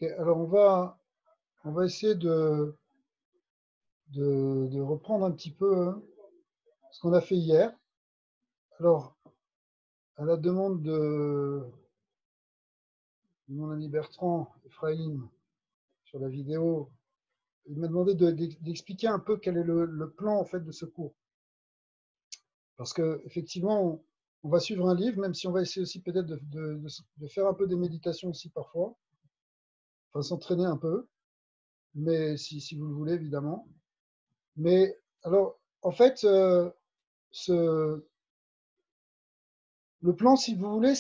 Ok, alors on va essayer de reprendre un petit peu ce qu'on a fait hier. Alors, à la demande de mon ami Bertrand Ephraim sur la vidéo, il m'a demandé d'expliquer un peu quel est le plan en fait de ce cours. Parce que effectivement, on va suivre un livre, même si on va essayer aussi peut-être de faire un peu des méditations aussi parfois, enfin s'entraîner un peu, mais si vous le voulez évidemment. Mais alors, en fait, ce, le plan, si vous voulez,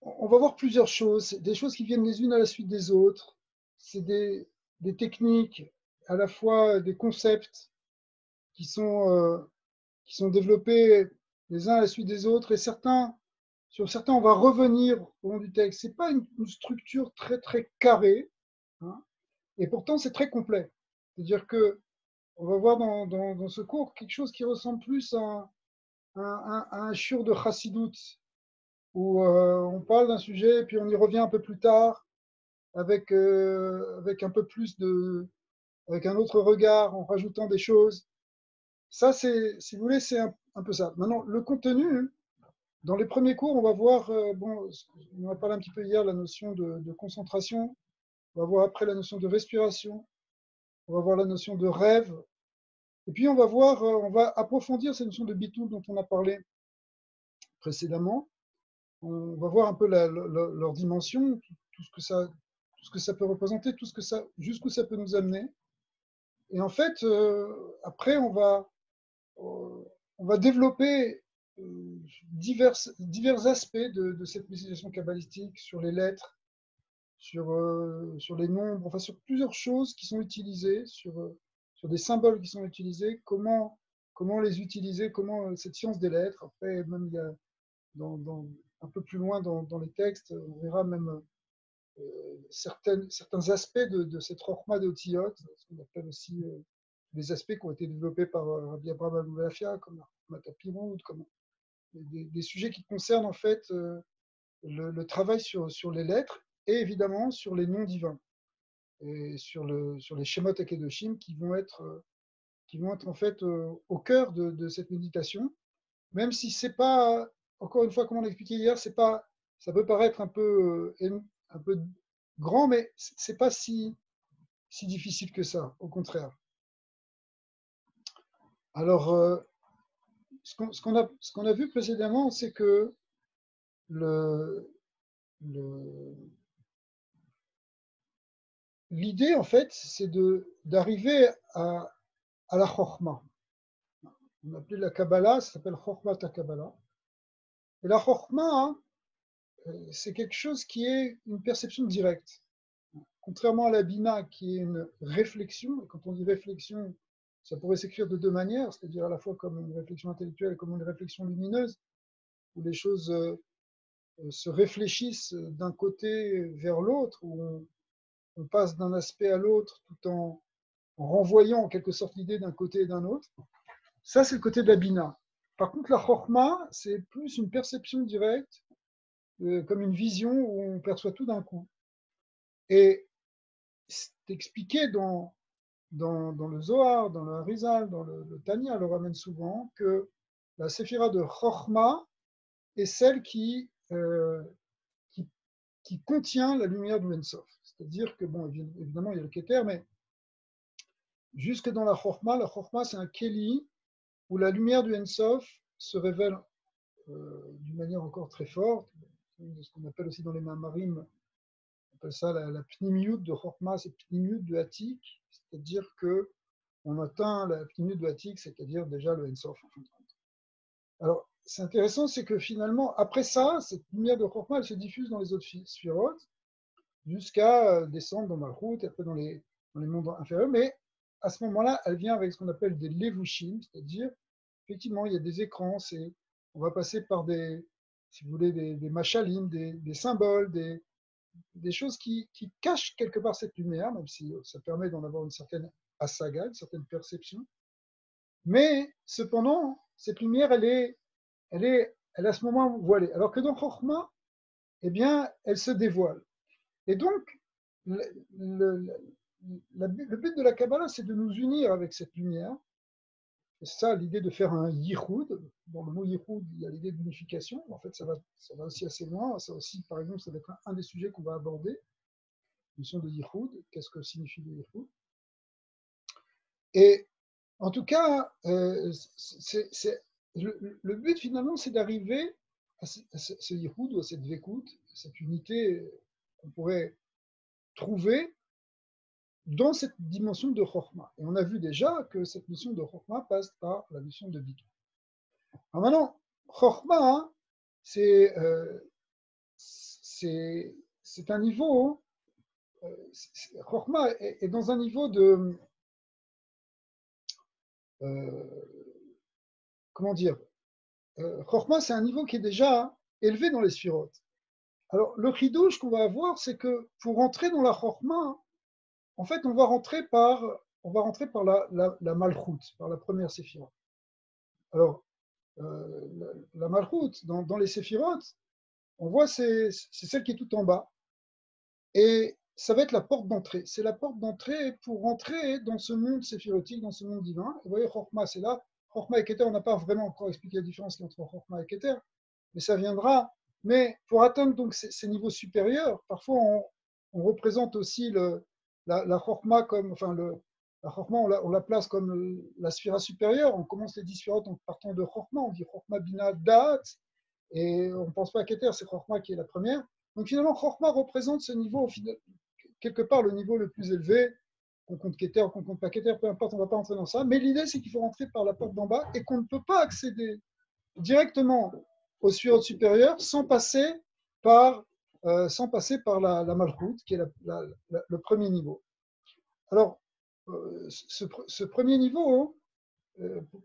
on va voir plusieurs choses, des choses qui viennent les unes à la suite des autres. C'est des techniques, à la fois des concepts qui qui sont développés les uns à la suite des autres, et sur certains, on va revenir au long du texte. C'est pas une structure très carrée, hein, et pourtant c'est très complet. C'est-à-dire que on va voir dans ce cours quelque chose qui ressemble plus à un shiur de Chassidut, où on parle d'un sujet, puis on y revient un peu plus tard, avec un peu plus avec un autre regard, en rajoutant des choses. Ça, si vous voulez, c'est un peu ça. Maintenant, le contenu, dans les premiers cours, on va voir, bon, on a parlé un petit peu hier, la notion de concentration, on va voir après la notion de respiration, on va voir la notion de rêve, et puis on va approfondir cette notion de bitou dont on a parlé précédemment. On va voir un peu leur dimension, tout ce que ça peut représenter, jusqu'où ça peut nous amener. Et en fait, après, on va développer divers aspects de cette méditation kabbalistique sur les lettres, sur les nombres, enfin sur plusieurs choses qui sont utilisées, sur des symboles qui sont utilisés, comment les utiliser, comment cette science des lettres. Après, même il y a un peu plus loin dans les textes, on verra même certains aspects de cette Rochma de Otiyot, ce qu'on appelle aussi des aspects qui ont été développés par Rabbi Abraham Abou-Belafia, comme Matapirut, comme des sujets qui concernent en fait le travail sur les lettres et évidemment sur les noms divins et sur les Shemot Akedoshim qui vont être en fait au cœur de cette méditation, même si c'est pas, encore une fois, comme on l'a expliqué hier, c'est pas, ça peut paraître un peu grand, mais c'est pas si difficile que ça, au contraire. Alors, ce qu'on a vu précédemment, c'est que le, le, l'idée, en fait, c'est d'arriver à la Chokhmah. On appelait la Kabbalah, ça s'appelle Chokhmat Kabbalah. Et la Chokhmah, c'est quelque chose qui est une perception directe. Contrairement à la Bina, qui est une réflexion, et quand on dit réflexion, ça pourrait s'écrire de deux manières, c'est-à-dire à la fois comme une réflexion intellectuelle et comme une réflexion lumineuse, où les choses se réfléchissent d'un côté vers l'autre, où on passe d'un aspect à l'autre tout en renvoyant en quelque sorte l'idée d'un côté et d'un autre. Ça, c'est le côté de la Bina. Par contre, la Chokhmah, c'est plus une perception directe, comme une vision où on perçoit tout d'un coup. Et c'est expliqué dans le Zohar, dans le Harizal, dans le Tanya, le ramène souvent, que la séphira de Chokhmah est celle qui, qui contient la lumière du Ensof. C'est-à-dire que, bon, évidemment, il y a le Keter, mais jusque dans la Chokhmah, c'est un Keli où la lumière du Ensof se révèle d'une manière encore très forte, ce qu'on appelle aussi dans les Mamarim, on appelle ça la pnimiut de Chokhmah, c'est pnimiut de Hatik, c'est-à-dire que on atteint la pnimiut de Hatik, c'est-à-dire déjà le Ensof en fin de compte. Alors, c'est intéressant, c'est que finalement, après ça, cette lumière de Chokhmah, elle se diffuse dans les autres sphirotes, jusqu'à descendre dans Malchut, et après dans les mondes inférieurs, mais à ce moment-là, elle vient avec ce qu'on appelle des levushim, c'est-à-dire, effectivement, il y a des écrans, on va passer par si vous voulez, des machalim, des symboles, des choses qui cachent quelque part cette lumière, même si ça permet d'en avoir une certaine asaga, une certaine perception. Mais cependant, cette lumière, elle est à ce moment voilée. Alors que dans Chokhmah, eh bien, elle se dévoile. Et donc, le, le, le but de la Kabbalah, c'est de nous unir avec cette lumière. C'est ça l'idée de faire un yichud. Dans le mot yichud, il y a l'idée d'unification. En fait, ça va aussi assez loin. Ça aussi, par exemple, ça va être un des sujets qu'on va aborder. La notion de yichud. Qu'est-ce que signifie le yichud? Et en tout cas, le but finalement, c'est d'arriver à ce yichud ou à cette vekout, cette unité qu'on pourrait trouver dans cette dimension de Chokhmah. Et on a vu déjà que cette notion de Chokhmah passe par la notion de Bitou. Alors maintenant, Chokhmah, c'est un niveau, Chokhmah est dans un niveau de, comment dire, Chokhmah, c'est un niveau qui est déjà élevé dans les sphirotes. Alors, le chidouche qu'on va avoir, c'est que pour rentrer dans la Chokhmah, en fait, on va rentrer par la Malchut, par la première séphirote. Alors, la Malchut, dans les séphirotes, on voit c'est celle qui est tout en bas. Et ça va être la porte d'entrée. C'est la porte d'entrée pour rentrer dans ce monde séphirotique, dans ce monde divin. Et vous voyez, Chokhmah, c'est là. Chokhmah et Keter, on n'a pas vraiment encore expliqué la différence entre Chokhmah et Keter, mais ça viendra. Mais pour atteindre donc ces niveaux supérieurs, parfois on représente aussi la Chokhmah comme, enfin, la Chokhmah, on la place comme la sphira supérieure. On commence les 10 sphirotes en partant de Chokhmah. On dit Chokhmah, Bina, Da'at. Et on ne pense pas à Keter, c'est Chokhmah qui est la première. Donc finalement, Chokhmah représente ce niveau, quelque part le niveau le plus élevé, qu'on compte Keter, qu'on compte pas Keter, peu importe, on ne va pas entrer dans ça. Mais l'idée, c'est qu'il faut rentrer par la porte d'en bas et qu'on ne peut pas accéder directement aux sphirotes supérieures sans passer par la Malchut, qui est le premier niveau. Alors, ce premier niveau,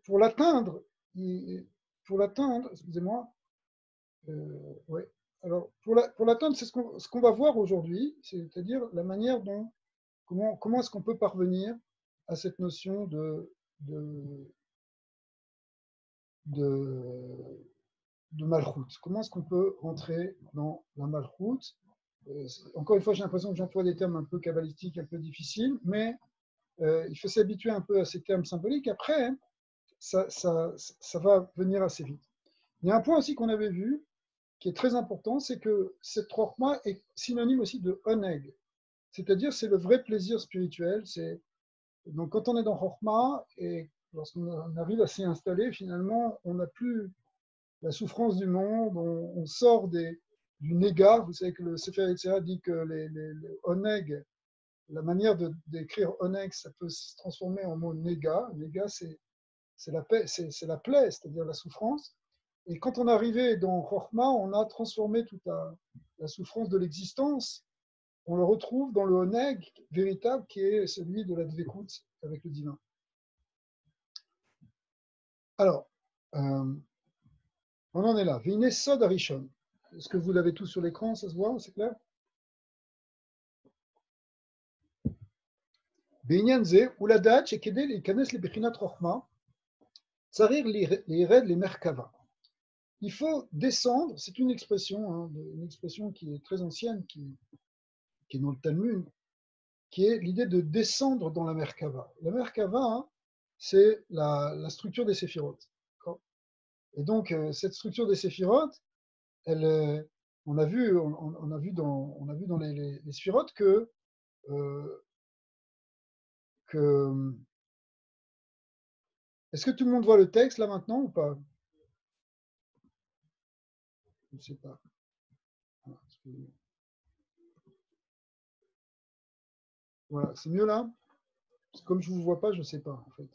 pour l'atteindre, excusez-moi, ouais. Alors, pour l'atteindre, c'est ce qu'on va voir aujourd'hui, c'est-à-dire la manière dont, comment est-ce qu'on peut parvenir à cette notion de, de Malchut. Comment est-ce qu'on peut rentrer dans la Malchut? Encore une fois, j'ai l'impression que j'emploie des termes un peu kabbalistiques, un peu difficiles, mais il faut s'habituer un peu à ces termes symboliques. Après, ça va venir assez vite. Il y a un point aussi qu'on avait vu, qui est très important, c'est que cette Chokhmah est synonyme aussi de oneg, c'est-à-dire c'est le vrai plaisir spirituel. Donc quand on est dans Chokhmah et lorsqu'on arrive à s'y installer, finalement, on n'a plus la souffrance du monde, on sort du néga. Vous savez que le Sefer Yetzirah dit que les oneg, la manière d'écrire oneg, ça peut se transformer en mot néga. Néga, c'est la paix, c'est la plaie, c'est-à-dire la souffrance. Et quand on est arrivé dans Chokhmah, on a transformé toute la souffrance de l'existence. On le retrouve dans le oneg véritable qui est celui de la dvekout avec le divin. Alors, on en est là. Vine Sod Arishon. Est-ce que vous l'avez tous sur l'écran? Ça se voit? C'est clair? בעניין זה, ולדעת שכדי להיכנס לבחינת חוכמה, צריך לירד למרכבה. Il faut descendre, c'est une expression qui est très ancienne, qui est dans le Talmud, qui est l'idée de descendre dans la Merkava. La Merkava, c'est la structure des séphirotes. Et donc, cette structure des séphirotes, on a vu dans les sphirotes que est-ce que tout le monde voit le texte là maintenant ou pas? Je ne sais pas. Voilà, c'est mieux là? Comme je ne vous vois pas, je ne sais pas en fait.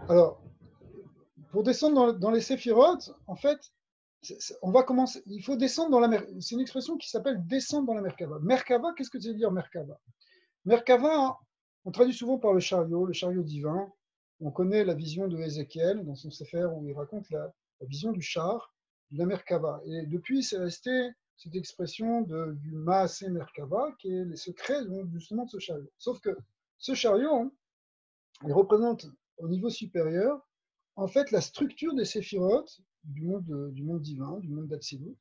Alors, pour descendre dans les séphirotes, en fait, on va commencer. Il faut descendre dans la mer. C'est une expression qui s'appelle descendre dans la Merkava. Merkava, qu'est-ce que ça veut dire Merkava? Merkava, on traduit souvent par le chariot divin. On connaît la vision de Ézéchiel dans son Sefer où il raconte la vision du char, de la Merkava. Et depuis, c'est resté cette expression du Maasé Merkava, qui est les secrets justement de ce chariot. Sauf que ce chariot, il représente au niveau supérieur, en fait, la structure des séphirotes du monde divin, du monde d'Atsilut.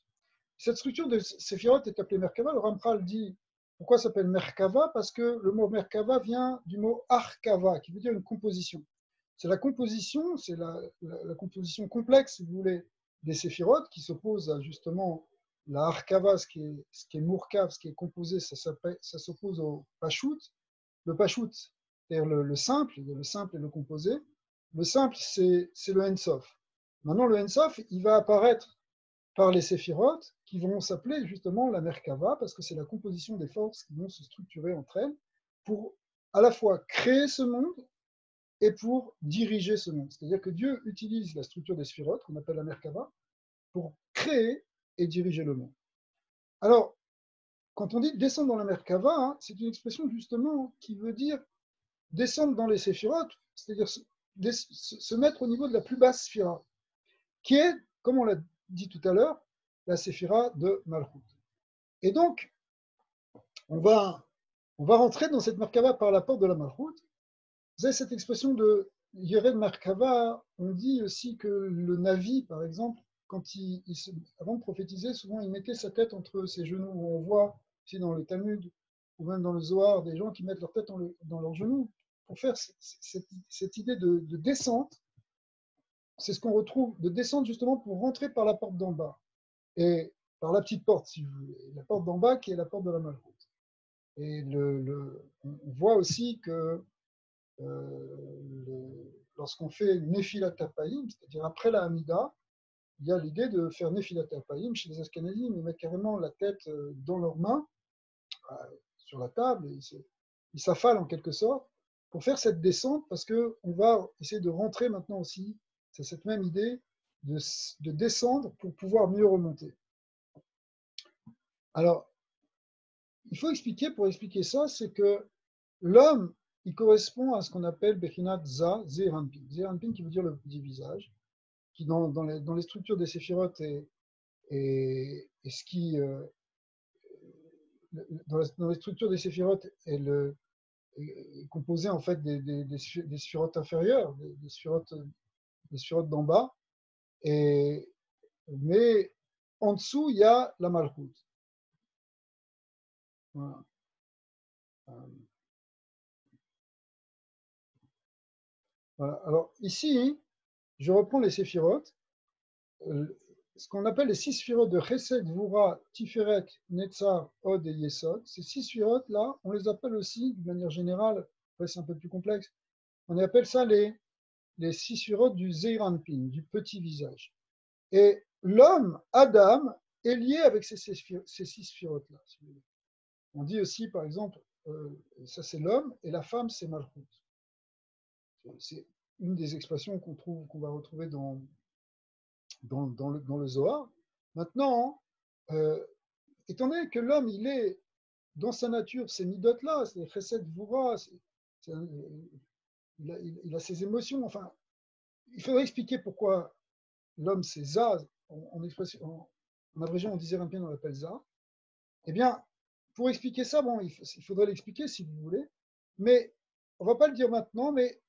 Cette structure de Séphirot est appelée Merkava. Le Ramchal dit pourquoi ça s'appelle Merkava? Parce que le mot Merkava vient du mot Arkava, qui veut dire une composition. C'est la composition, c'est la composition complexe, si vous voulez, des Séphirot qui s'oppose à justement la Arkava, ce qui est Mourkav, ce qui est composé, ça s'oppose au Pashut. Le Pashut, c'est-à-dire le simple et le composé. Le simple, c'est le Ensof. Maintenant, le Ensof, il va apparaître par les séphirotes qui vont s'appeler justement la Merkava parce que c'est la composition des forces qui vont se structurer entre elles pour à la fois créer ce monde et pour diriger ce monde. C'est-à-dire que Dieu utilise la structure des séphirotes, qu'on appelle la Merkava, pour créer et diriger le monde. Alors, quand on dit descendre dans la Merkava, hein, c'est une expression justement qui veut dire descendre dans les séphirotes, c'est-à-dire se mettre au niveau de la plus basse sphira, qui est, comme on l'a dit tout à l'heure, la séphira de Malchut. Et donc, on va rentrer dans cette Merkava par la porte de la Malchut. Vous avez cette expression de Yered Merkava, on dit aussi que le Navi, par exemple, quand avant de prophétiser, souvent il mettait sa tête entre ses genoux. On voit ici dans le Talmud ou même dans le Zohar des gens qui mettent leur tête dans leurs genoux pour faire cette idée de descente. C'est ce qu'on retrouve, de descendre justement pour rentrer par la porte d'en bas. Et par la petite porte, si vous voulez, la porte d'en bas qui est la porte de la Malchut. Et on voit aussi que lorsqu'on fait Nephilat Apayim, c'est-à-dire après la Hamida, il y a l'idée de faire Nephilat Apayim chez les Ashkenazim, ils mettent carrément la tête dans leurs mains, sur la table, et ils s'affalent en quelque sorte, pour faire cette descente, parce qu'on va essayer de rentrer maintenant aussi, c'est cette même idée de descendre pour pouvoir mieux remonter. Alors, il faut expliquer, pour expliquer ça, c'est que l'homme, il correspond à ce qu'on appelle Bechinat Za, Zeranpin. Zeranpin qui veut dire le petit visage, qui dans les structures des séphirotes est ce qui, dans les structures des séphirotes est composé en fait des sphirotes inférieures, des sphirotes d'en bas, mais en dessous, il y a la Malchut. Voilà. Voilà. Alors ici, je reprends les séphirotes, ce qu'on appelle les 6 sphirotes de Chesed, Vura, Tiferet, Netzar, Od et Yesod. Ces 6 sphirotes-là, on les appelle aussi, de manière générale, après c'est un peu plus complexe, on appelle ça les 6 sphirotes du Zeiranpin, du petit visage. Et l'homme, Adam, est lié avec ces 6 sphirotes-là. Si vous voulez. On dit aussi, par exemple, ça c'est l'homme, et la femme c'est Malchut. C'est une des expressions qu'on va retrouver dans le Zohar. Maintenant, étant donné que l'homme, il est dans sa nature, ces midotes-là, c'est Chesed Vura, il a ses émotions. Enfin, il faudrait expliquer pourquoi l'homme, c'est Za, en abrégeant, on disait un bien, on l'appelle Za. Eh bien, pour expliquer ça, bon, il faudrait l'expliquer si vous voulez, mais on ne va pas le dire maintenant, mais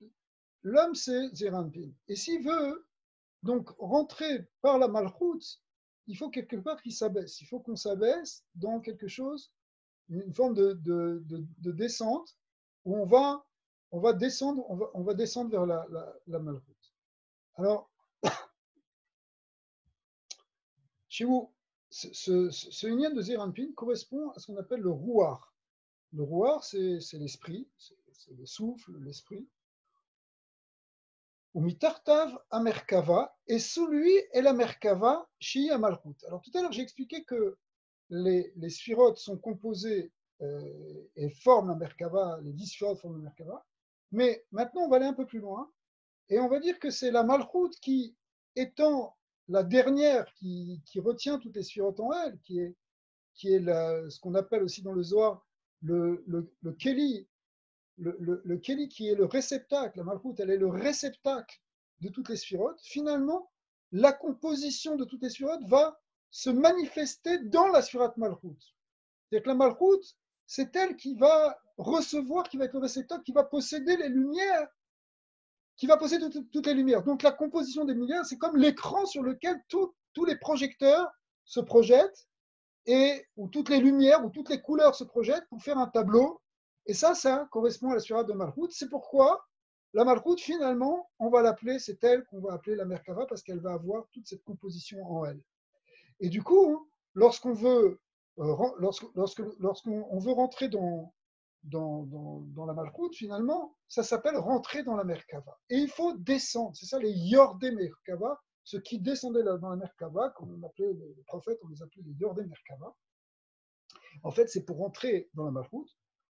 l'homme, c'est Zerampin. Et s'il veut donc rentrer par la Malchut, il faut quelque part qu'il s'abaisse. Il faut qu'on s'abaisse dans quelque chose, une forme de descente, où on va descendre vers la Malchut. Alors, chez vous, ce union de Zerampin correspond à ce qu'on appelle le Rouar. Le Rouar, c'est l'esprit, c'est le souffle, l'esprit. Ou mitartav a Merkava, et sous lui est la Merkava, Shia Malchut. Alors tout à l'heure, j'ai expliqué que les sphirotes sont composées et forment la Merkava, les 10 sphirotes forment la Merkava, mais maintenant on va aller un peu plus loin, et on va dire que c'est la Malchut qui, étant la dernière qui retient toutes les sphirotes en elle, qui est ce qu'on appelle aussi dans le Zohar le Keli, le Keli qui est le réceptacle, la Malchut, elle est le réceptacle de toutes les sphirotes. Finalement, la composition de toutes les sphirotes va se manifester dans la sphirote Malchut. C'est-à-dire que la Malchut, c'est elle qui va recevoir, qui va être le réceptacle, qui va posséder les lumières, qui va posséder toutes les lumières. Donc la composition des lumières, c'est comme l'écran sur lequel tous les projecteurs se projettent et où toutes les lumières, où toutes les couleurs se projettent pour faire un tableau. Et ça correspond à la Sphira de Malchut. C'est pourquoi la Malchut, finalement, on va l'appeler, c'est elle qu'on va appeler la Merkava, parce qu'elle va avoir toute cette composition en elle. Et du coup, lorsqu'on veut, lorsqu'on veut rentrer dans la Malchut, finalement, ça s'appelle rentrer dans la Merkava. Et il faut descendre, c'est ça les Yordé Merkava, ceux qui descendaient dans la Merkava, comme on appelait les prophètes, on les appelait les Yordé Merkava. En fait, c'est pour rentrer dans la Malchut,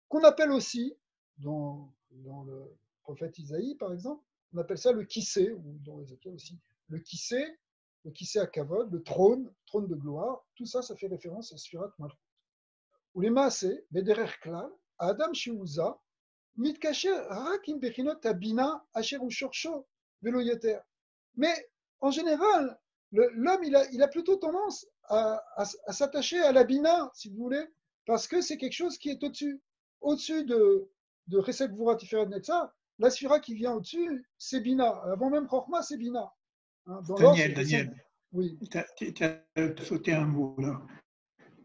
qu'on appelle aussi, dans le prophète Isaïe, par exemple, on appelle ça le Kissé, ou dans Ézéchiel aussi, le Kissé à Kavod, le trône de gloire, tout ça, ça fait référence à Sfirat Malchut. Ou les Maasé, Bederer Klal, Adam Shiuza, Mitkacher Rak im Bechinot Abina Asher ou Shorsho Velo Yeter. Mais en général, l'homme, il a plutôt tendance à s'attacher à la bina, si vous voulez, parce que c'est quelque chose qui est au-dessus. Au-dessus de Resek Vura Tiferet Netzah, la sphira qui vient au-dessus, c'est bina. Avant même Chorma, c'est bina. Hein, dans l'or, c'est Daniel, oui. tu as sauté un mot là.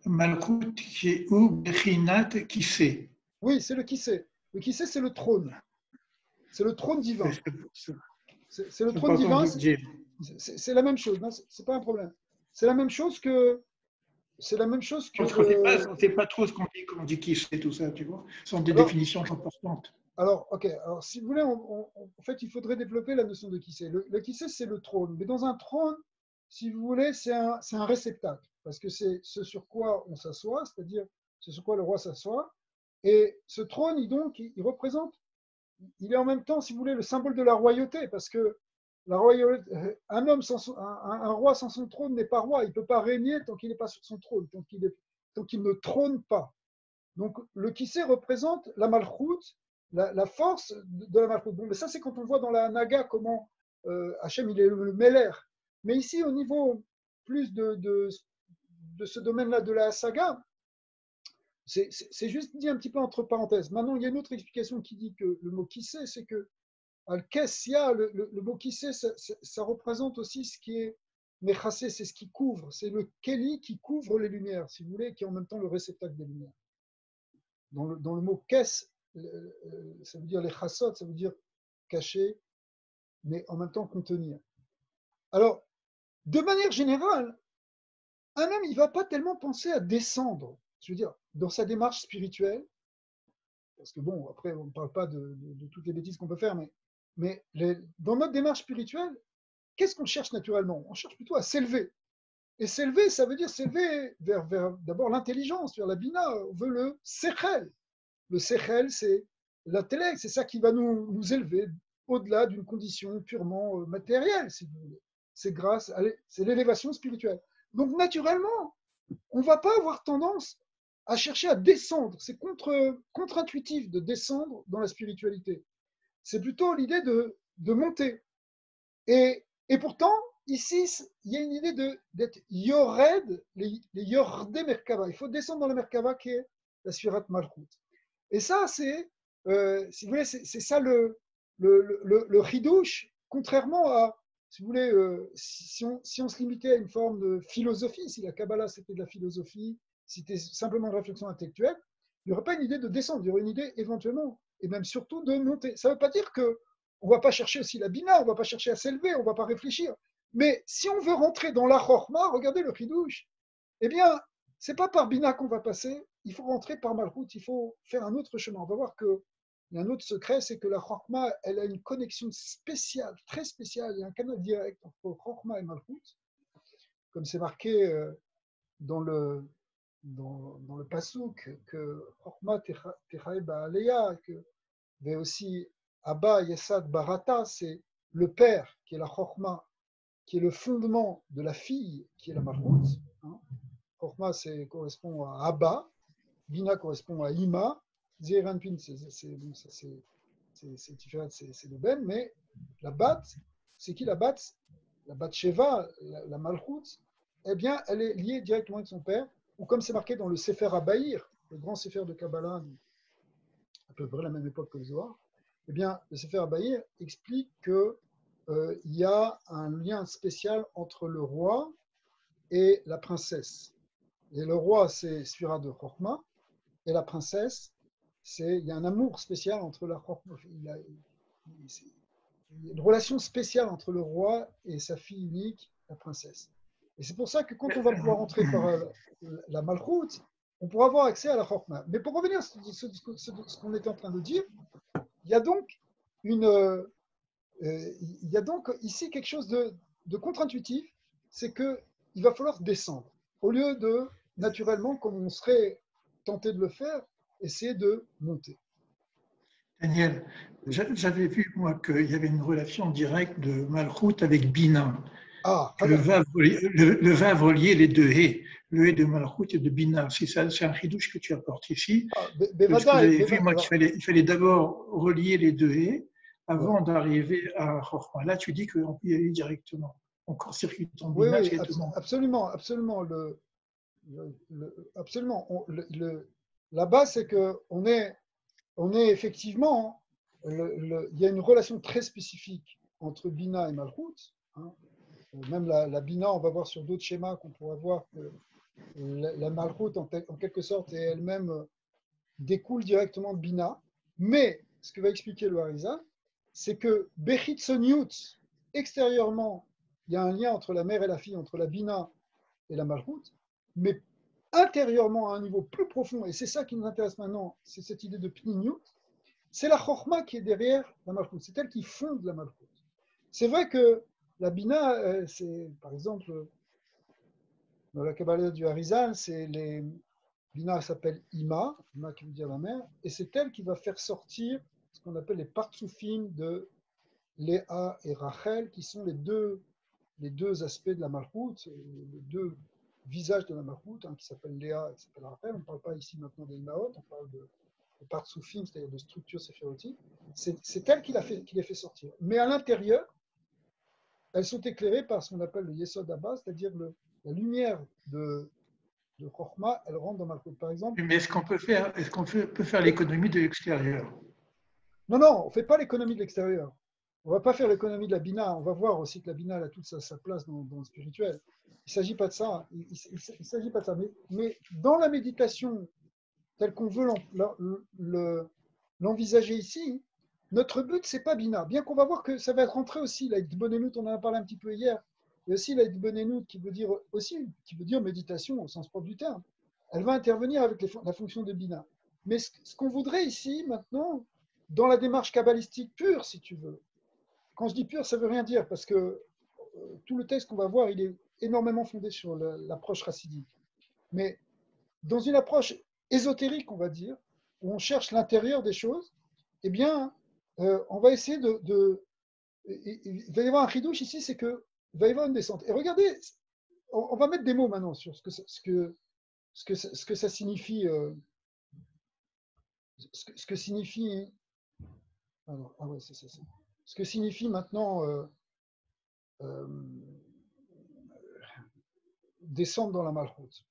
Malchut qui est ou Bechinat qui sait. Oui, c'est le Kissé. Le Kissé, c'est le trône. C'est le trône divin. C'est le trône divin. C'est la même chose. C'est pas un problème. C'est la même chose que. C'est la même chose que. On ne sait pas trop ce qu'on dit quand on dit qui sait tout ça, tu vois. Ce sont des définitions importantes. Alors, ok. Alors, si vous voulez, en fait, il faudrait développer la notion de qui c'est. Le qui c'est le trône. Mais dans un trône, si vous voulez, c'est un réceptacle. Parce que c'est ce sur quoi on s'assoit, c'est-à-dire ce sur quoi le roi s'assoit. Et ce trône, il représente, il est en même temps, si vous voulez, le symbole de la royauté. Parce que la royauté, un roi sans son trône n'est pas roi. Il ne peut pas régner tant qu'il n'est pas sur son trône, tant qu'il ne trône pas. Donc, le Kissé représente la Malchut, la force de la Malchut. Bon, mais ça, c'est quand on voit dans la Naga comment Hachem, il est le Meller. Mais ici, au niveau plus de ce domaine-là de la saga, c'est juste dit un petit peu entre parenthèses. Maintenant, il y a une autre explication qui dit que le mot Kissé, c'est que Al-Kessia, le mot Kissé, ça représente aussi ce qui est Mechassé, c'est ce qui couvre. C'est le Keli qui couvre les lumières, si vous voulez, qui est en même temps le réceptacle des lumières. Dans le mot kes, ça veut dire les chassot, ça veut dire cacher, mais en même temps contenir. Alors, de manière générale, un homme, il ne va pas tellement penser à descendre, je veux dire, dans sa démarche spirituelle, parce que bon, après, on ne parle pas de toutes les bêtises qu'on peut faire, mais dans notre démarche spirituelle, qu'est-ce qu'on cherche naturellement? On cherche plutôt à s'élever. Et s'élever, ça veut dire s'élever vers d'abord l'intelligence, vers la bina, on veut le sechel. Le sechel, c'est l'intellect, c'est ça qui va nous élever au-delà d'une condition purement matérielle, si vous voulez. C'est l'élévation spirituelle. Donc, naturellement, on ne va pas avoir tendance à chercher à descendre. C'est contre-intuitif de descendre dans la spiritualité. C'est plutôt l'idée de monter. Et pourtant, ici, il y a une idée d'être yored, les yordé Merkava. Il faut descendre dans la Merkava qui est la Sfirat Malchut. Et ça, si vous voulez, c'est ça le ridouche, contrairement à, si vous voulez, si on se limitait à une forme de philosophie, si la Kabbalah c'était de la philosophie, si c'était simplement de réflexion intellectuelle, il n'y aurait pas une idée de descendre, il y aurait une idée éventuellement, et même surtout de monter. Ça ne veut pas dire que on ne va pas chercher aussi la bina, on ne va pas chercher à s'élever, on ne va pas réfléchir. Mais si on veut rentrer dans la chorma, regardez le ridouche, eh bien, ce n'est pas par bina qu'on va passer, il faut rentrer par Malchut, il faut faire un autre chemin. On va voir qu'il y a un autre secret, c'est que la chorma, elle a une connexion spéciale, très spéciale, il y a un canal direct entre chorma et Malchut, comme c'est marqué dans le pasouk, que chorma techae ba'aleya, mais aussi Abba Yesad Barata, c'est le père qui est la Chorma, qui est le fondement de la fille qui est la Malchut. Hein. Chorma correspond à Abba, Bina correspond à Ima, Zeranpin c'est le Ben, mais la Bat, c'est qui la Bat? La Bat Sheva, la Malchut, eh bien, elle est liée directement avec son père, ou comme c'est marqué dans le Sefer Abaïr, le grand Sefer de Kabbalah, à peu près la même époque que le Zohar, eh bien, le Sefer Abaïr explique qu'il y a un lien spécial entre le roi et la princesse. Et le roi, c'est Sphira de Chokhmah, et la princesse, il y a un amour spécial entre la Chokhmah. Il y a une relation spéciale entre le roi et sa fille unique, la princesse. Et c'est pour ça que quand on va pouvoir entrer par la Malchut, on pourra avoir accès à la Chokhmah. Mais pour revenir à ce qu'on était en train de dire, il y a donc il y a donc ici quelque chose de contre-intuitif, c'est qu'il va falloir descendre. Au lieu de, naturellement, comme on serait tenté de le faire, essayer de monter. Daniel, Oui. j'avais vu, moi, qu'il y avait une relation directe de Malchut avec Bina. Ah, Le Vav reliait les deux haies, le haies de Malchut et de Bina. C'est un chidouche que tu apportes ici. Ce que j'avais vu, moi, qu'il fallait d'abord relier les deux haies avant d'arriver à Chokhmah. Là, tu dis qu'on peut y aller directement. On court-circuite en oui, Bina, oui, c'est tout le monde. absolument, absolument. Absolument. Là-bas, c'est qu'on est, on est effectivement, il y a une relation très spécifique entre Bina et Malchut. Hein. Même la Bina, on va voir sur d'autres schémas qu'on pourra voir que la Malchut, en quelque sorte, est elle-même découle directement de Bina. Mais ce que va expliquer le Harizal, c'est que Bechitzoniut, extérieurement, il y a un lien entre la mère et la fille, entre la Bina et la Malchut, mais intérieurement, à un niveau plus profond, et c'est ça qui nous intéresse maintenant, c'est cette idée de Pniniut, c'est la Chokhmah qui est derrière la Malchut, c'est elle qui fonde la Malchut. C'est vrai que la Bina, c'est par exemple, dans la Kabbalah du Harizal, c'est les Bina s'appelle Ima, Ima qui veut dire la mère, et c'est elle qui va faire sortir ce qu'on appelle les partsoufim de Léa et Rachel, qui sont les deux aspects de la Malchut, les deux visages de la Malchut, qui s'appellent Léa et qui s'appellent Rachel. On ne parle pas ici maintenant des Imaot, on parle de partsoufim, c'est-à-dire de structures séphirotiques. C'est elle qui les fait sortir. Mais à l'intérieur, elles sont éclairées par ce qu'on appelle le Yesod Abba, c'est-à-dire la lumière de Chokhmah, elle rentre dans Malchut. Par exemple, Mais est-ce qu'on peut faire l'économie de l'extérieur? non, non, on ne fait pas l'économie de l'extérieur. On ne va pas faire l'économie de la Bina. On va voir aussi que la Bina elle a toute sa place dans le spirituel. Il ne s'agit pas de ça. Il s'agit pas de ça. Mais dans la méditation telle qu'on veut l'envisager ici, notre but, c'est pas Bina. Bien qu'on va voir que ça va être rentré aussi. La Bonenout, on en a parlé un petit peu hier. Il y a aussi la Bonenout qui veut dire méditation au sens propre du terme. Elle va intervenir avec la fonction de Bina. Mais ce qu'on voudrait ici, maintenant, dans la démarche kabbalistique pure, si tu veux, quand je dis pure, ça ne veut rien dire, parce que tout le texte qu'on va voir, il est énormément fondé sur l'approche chassidique. Mais dans une approche ésotérique, on va dire, où on cherche l'intérieur des choses, eh bien, on va essayer il va y avoir un chidouche ici, c'est qu'il va y avoir une descente. Et regardez, on va mettre des mots maintenant sur ce que ça signifie. Ce que signifie. Alors, ah ouais, c'est ça. Ce que signifie maintenant euh, descendre dans la malchoute.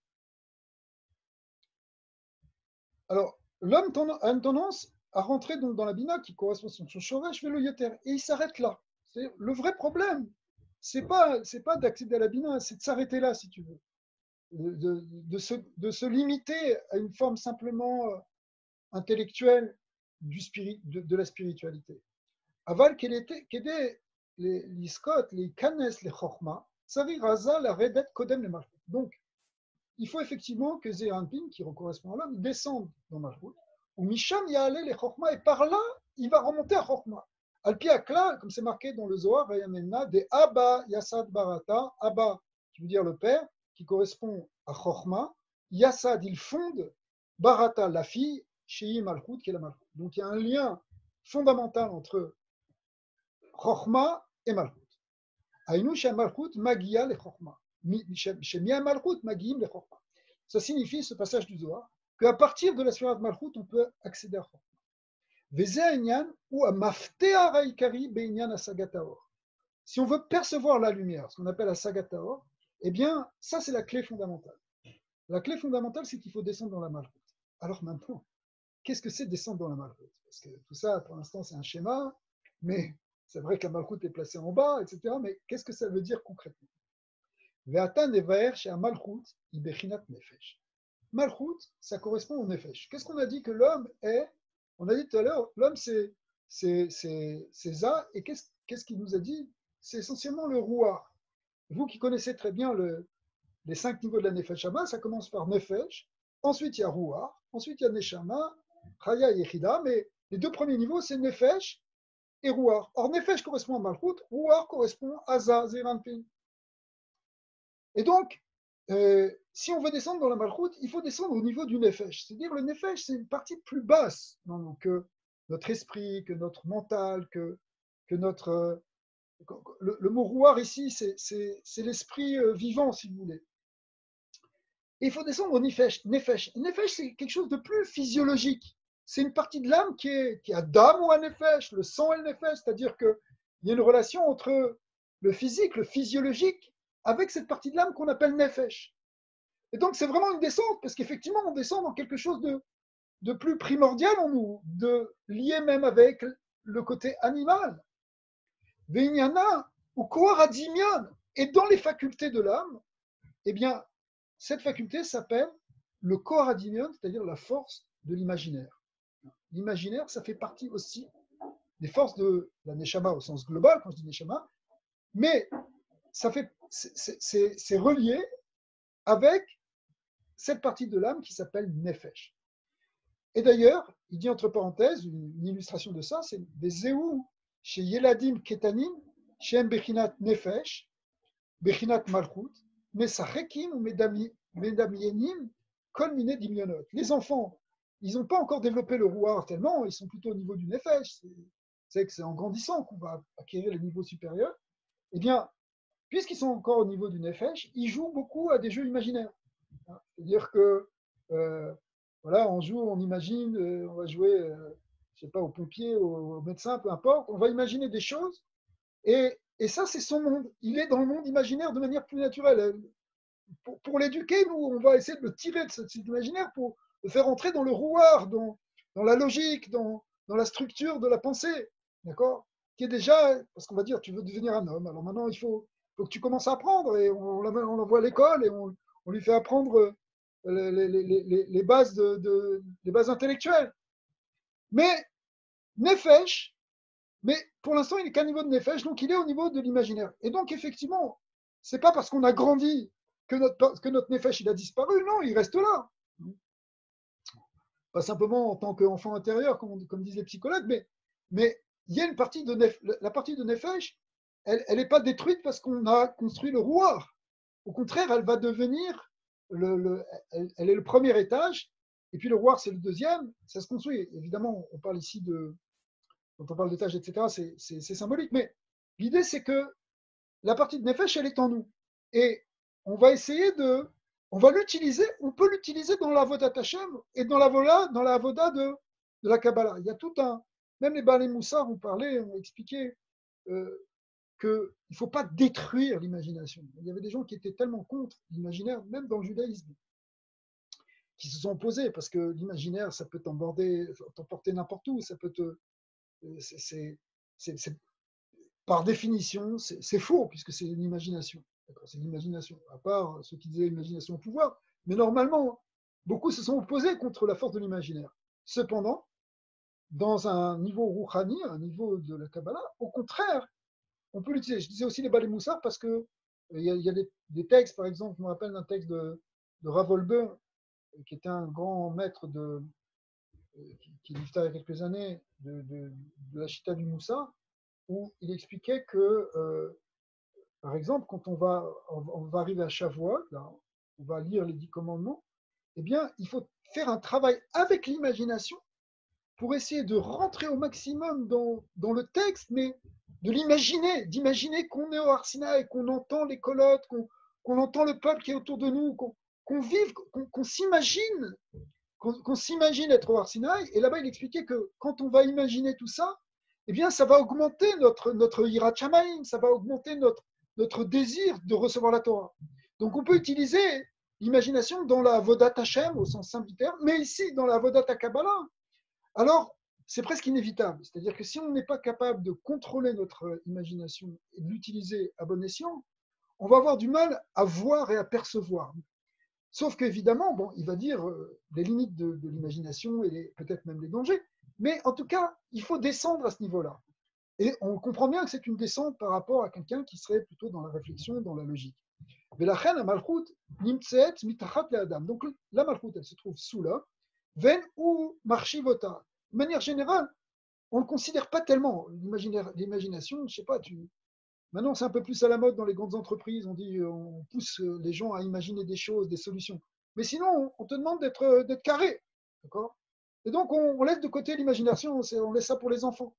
Alors, l'homme a une tendance à rentrer donc dans la bina qui correspond à son shoresh, le yeter, et il s'arrête là. Le vrai problème, c'est pas d'accéder à la bina, c'est de s'arrêter là, si tu veux. De se limiter à une forme simplement intellectuelle de la spiritualité. Aval qu'aider les scott, les kanes, les chorma, sari raza la redet kodem les malchut. Donc, il faut effectivement que Zéranpin, qui correspond à l'homme, descende dans Malchut, ou Misham Ya'ale les Chorma, et par là, il va remonter à Chorma. Alpi Akla, comme c'est marqué dans le Zohar, Vayamenna, de Abba Yassad Barata, Abba, qui veut dire le père, qui correspond à Chorma, Yassad, il fonde, Barata, la fille, Shei Malchut, qui est la Malchut. Donc il y a un lien fondamental entre Chorma et Malchut. Aïnou Shem Malchut, Magia les Chorma. Ça signifie, ce passage du Zohar, qu'à partir de la Sfirat Malchut, on peut accéder à Chorma. Ou à Maftea Raikari Be'inyan Asagataor. Si on veut percevoir la lumière, ce qu'on appelle Asagataor, eh bien, ça c'est la clé fondamentale. La clé fondamentale, c'est qu'il faut descendre dans la Malchut. Alors maintenant, qu'est-ce que c'est descendre dans la Malchut? Parce que tout ça, pour l'instant, c'est un schéma, mais c'est vrai que la Malchut est placée en bas, etc. Mais qu'est-ce que ça veut dire concrètement? Ve'ata nevaer chez malchut ibechinat nefesh. Malchut, ça correspond au nefesh. Qu'est-ce qu'on a dit que l'homme est? On a dit tout à l'heure, l'homme c'est ça, et qu'est-ce qu'il nous a dit? C'est essentiellement le rouah. Vous qui connaissez très bien les 5 niveaux de la nefesh Haba, ça commence par nefesh, ensuite il y a rouah, ensuite il y a neshama, chaya et yechida, mais les 2 premiers niveaux c'est nefesh et rouah. Or nefesh correspond à malchut, rouah correspond à za, zeranpin. Et donc, si on veut descendre dans la malchut, il faut descendre au niveau du nefesh. C'est-à-dire le nefesh, c'est une partie plus basse que notre esprit, que notre mental, que notre... le mot rouar ici, c'est l'esprit vivant, si vous voulez. Et il faut descendre au nefesh. Nefesh, c'est quelque chose de plus physiologique. C'est une partie de l'âme qui a d'âme ou un nefesh, le sang et le nefesh, c'est-à-dire qu'il y a une relation entre le physique, le physiologique, avec cette partie de l'âme qu'on appelle nefesh. Et donc c'est vraiment une descente, parce qu'effectivement on descend dans quelque chose de plus primordial en nous, lié même avec le côté animal. Veinyana ou koharadimion. Et dans les facultés de l'âme, eh bien, cette faculté s'appelle le koharadimion, c'est-à-dire la force de l'imaginaire. L'imaginaire, ça fait partie aussi des forces de la neshama au sens global, quand je dis neshama, mais c'est relié avec cette partie de l'âme qui s'appelle nefesh. Et d'ailleurs, il dit entre parenthèses, une illustration de ça, c'est des zéou chez Yeladim Ketanim, chez Bechinat Nefesh, Bechinat Malchut, Mesachekim ou Medamienim, Kol Mine Dimionot. Les enfants, ils n'ont pas encore développé le rouar tellement, ils sont plutôt au niveau du Nefesh. C'est que c'est en grandissant qu'on va acquérir les niveaux supérieurs. Eh bien, puisqu'ils sont encore au niveau du Nefesh, ils jouent beaucoup à des jeux imaginaires. C'est-à-dire que, voilà, on joue, on imagine, on va jouer, je sais pas, au pompier, au médecin, peu importe, on va imaginer des choses, et ça, c'est son monde. Il est dans le monde imaginaire de manière plus naturelle. Pour l'éduquer, nous, on va essayer de le tirer de cet imaginaire pour le faire entrer dans le rouard, dans la logique, dans la structure de la pensée, d'accord? Qui est déjà, parce qu'on va dire, tu veux devenir un homme, alors maintenant, il faut que tu commences à apprendre, et on l'envoie à l'école, et on lui fait apprendre les bases, les bases intellectuelles. Mais Nefesh, mais pour l'instant, il n'est qu'à niveau de Nefesh, donc il est au niveau de l'imaginaire. Et donc, effectivement, c'est pas parce qu'on a grandi que notre Nefesh il a disparu, non, il reste là. Pas simplement en tant qu'enfant intérieur, comme disent les psychologues, mais il y a une partie de la partie de Nefesh, elle n'est pas détruite parce qu'on a construit le rouard. Au contraire, elle va devenir, elle est le premier étage, et puis le rouard, c'est le deuxième, ça se construit. Évidemment, on parle ici quand on parle d'étage, etc., c'est symbolique, mais l'idée, c'est que la partie de Nefesh, elle est en nous. Et on va essayer on va l'utiliser, on peut l'utiliser dans la Avodat Hashem et dans la Avodah de la Kabbalah. Il y a tout même les Baalei Moussar ont parlé, ont expliqué qu'il ne faut pas détruire l'imagination. Il y avait des gens qui étaient tellement contre l'imaginaire, même dans le judaïsme, qui se sont opposés, parce que l'imaginaire, ça peut t'emporter n'importe où, ça peut par définition, c'est faux, puisque c'est une imagination. C'est l'imagination, à part ceux qui disaient l'imagination au pouvoir. Mais normalement, beaucoup se sont opposés contre la force de l'imaginaire. Cependant, dans un niveau rouhani, un niveau de la Kabbalah, au contraire, on peut l'utiliser. Je disais aussi les Baalei Moussar parce que il y a des textes, par exemple, je me rappelle d'un texte de Rav Wolbe, qui était un grand maître qui vivait il y a quelques années de la Chita du Moussa, où il expliquait que, par exemple, quand on va arriver à Shavuot, là, on va lire les 10 commandements, eh bien, il faut faire un travail avec l'imagination pour essayer de rentrer au maximum dans le texte, mais de l'imaginer, d'imaginer qu'on est au Har Sinaï, qu'on entend les colottes, qu'on entend le peuple qui est autour de nous, qu'on vive, qu'on s'imagine, qu'on s'imagine être au Har Sinaï. Et là-bas, il expliquait que quand on va imaginer tout ça, eh bien, ça va augmenter notre Yirat Shamayim, ça va augmenter notre désir de recevoir la Torah. Donc, on peut utiliser l'imagination dans la Avodat Hashem au sens simple du terme, mais ici, dans la Avodat Kabbalah. Alors, c'est presque inévitable. C'est-à-dire que si on n'est pas capable de contrôler notre imagination et de l'utiliser à bon escient, on va avoir du mal à voir et à percevoir. Sauf qu'évidemment, bon, il va dire les limites de l'imagination et peut-être même les dangers, mais en tout cas, il faut descendre à ce niveau-là. Et on comprend bien que c'est une descente par rapport à quelqu'un qui serait plutôt dans la réflexion, dans la logique. ולכן המלכות נמצאת מתחת לאדם. Donc la malchoute, elle se trouve sous là. Ven ou marchivota. De manière générale, on ne le considère pas tellement. L'imagination, je ne sais pas, maintenant c'est un peu plus à la mode dans les grandes entreprises, on pousse les gens à imaginer des choses, des solutions. Mais sinon, on te demande d'être carré. D'accord. Et donc on laisse de côté l'imagination, on laisse ça pour les enfants.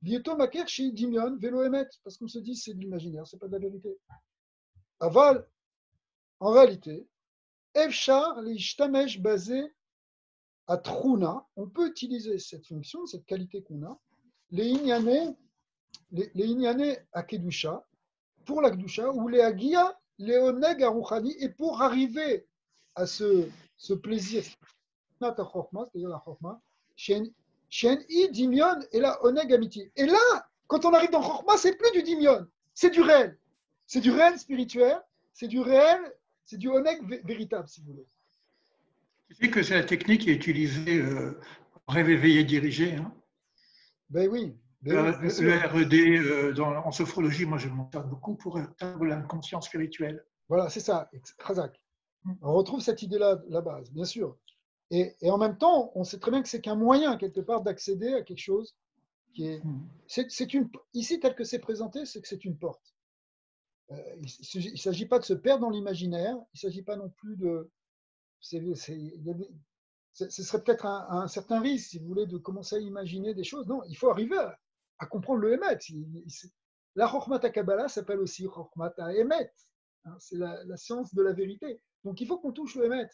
Bieto maker chez Dimion, vélo émet, parce qu'on se dit c'est de l'imaginaire, c'est pas de la vérité. Aval, en réalité, Efchar, les Shtamesh basé à Truna, on peut utiliser cette fonction, cette qualité qu'on a, les Inyane à Kedusha, pour la Kedusha, ou les Agia, les Oneg à Rouhani, et pour arriver à ce plaisir, c'est-à-dire la Chorma, Shen I Dimion et la Oneg Amiti. Et là, quand on arrive dans Chorma, c'est plus du Dimion, c'est du réel. C'est du réel spirituel, c'est du réel, c'est du Oneg véritable, si vous voulez. Tu sais que c'est la technique qui est utilisée en rêve éveillé dirigé. Hein. Ben oui. Le RED, en sophrologie, moi je m'en sers beaucoup pour atteindre l'inconscient spirituel. Voilà, c'est ça, Khazak. On retrouve cette idée-là, la base, bien sûr. Et en même temps, on sait très bien que c'est qu'un moyen, quelque part, d'accéder à quelque chose qui est. Ici, tel que c'est présenté, c'est que c'est une porte. Il ne s'agit pas de se perdre dans l'imaginaire, il ne s'agit pas non plus de. Ce serait peut-être un certain risque, si vous voulez, de commencer à imaginer des choses. Non, il faut arriver à comprendre le Emet. La Chokhmat Kabbalah s'appelle aussi Chokhmat Emet. C'est la science de la vérité. Donc il faut qu'on touche le Emet,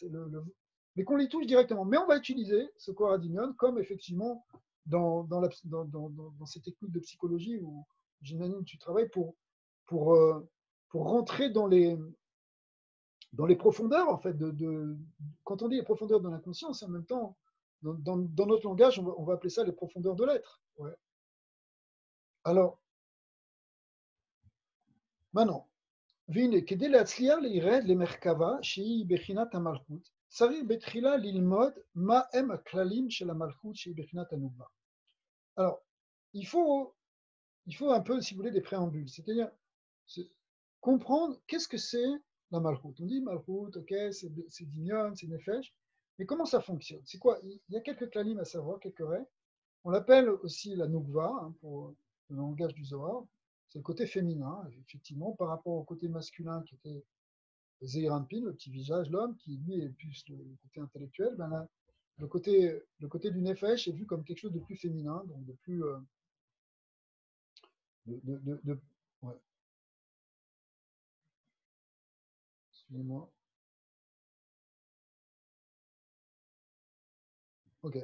mais qu'on les touche directement. Mais on va utiliser ce Koradimion comme effectivement dans ces techniques de psychologie où, j'imagine, tu travailles pour rentrer dans les profondeurs, en fait, quand on dit les profondeurs de l'inconscient, c'est en même temps, dans notre langage, on va appeler ça les profondeurs de l'être. Ouais. Alors, maintenant, כדי להצליח לירד למרכבה שהיא בחינת המלכות, צריך בתחילה ללמוד מה הם הכללים של המלכות שהיא בחינת הנוגבה. Alors, il faut un peu, si vous voulez, des préambules, c'est-à-dire comprendre qu'est-ce que c'est la malchoute. On dit malchoute, ok, c'est dimion, c'est nefesh, mais comment ça fonctionne? C'est quoi? Il y a quelques klalim à savoir, quelques règles. On l'appelle aussi la nougva, pour le langage du Zohar. C'est le côté féminin, effectivement, par rapport au côté masculin qui était Zeir Anpin, le petit visage, l'homme, qui lui est plus le côté intellectuel. Ben là, le côté du nefesh est vu comme quelque chose de plus féminin, donc de plus. Ouais. Excusez-moi. Ok.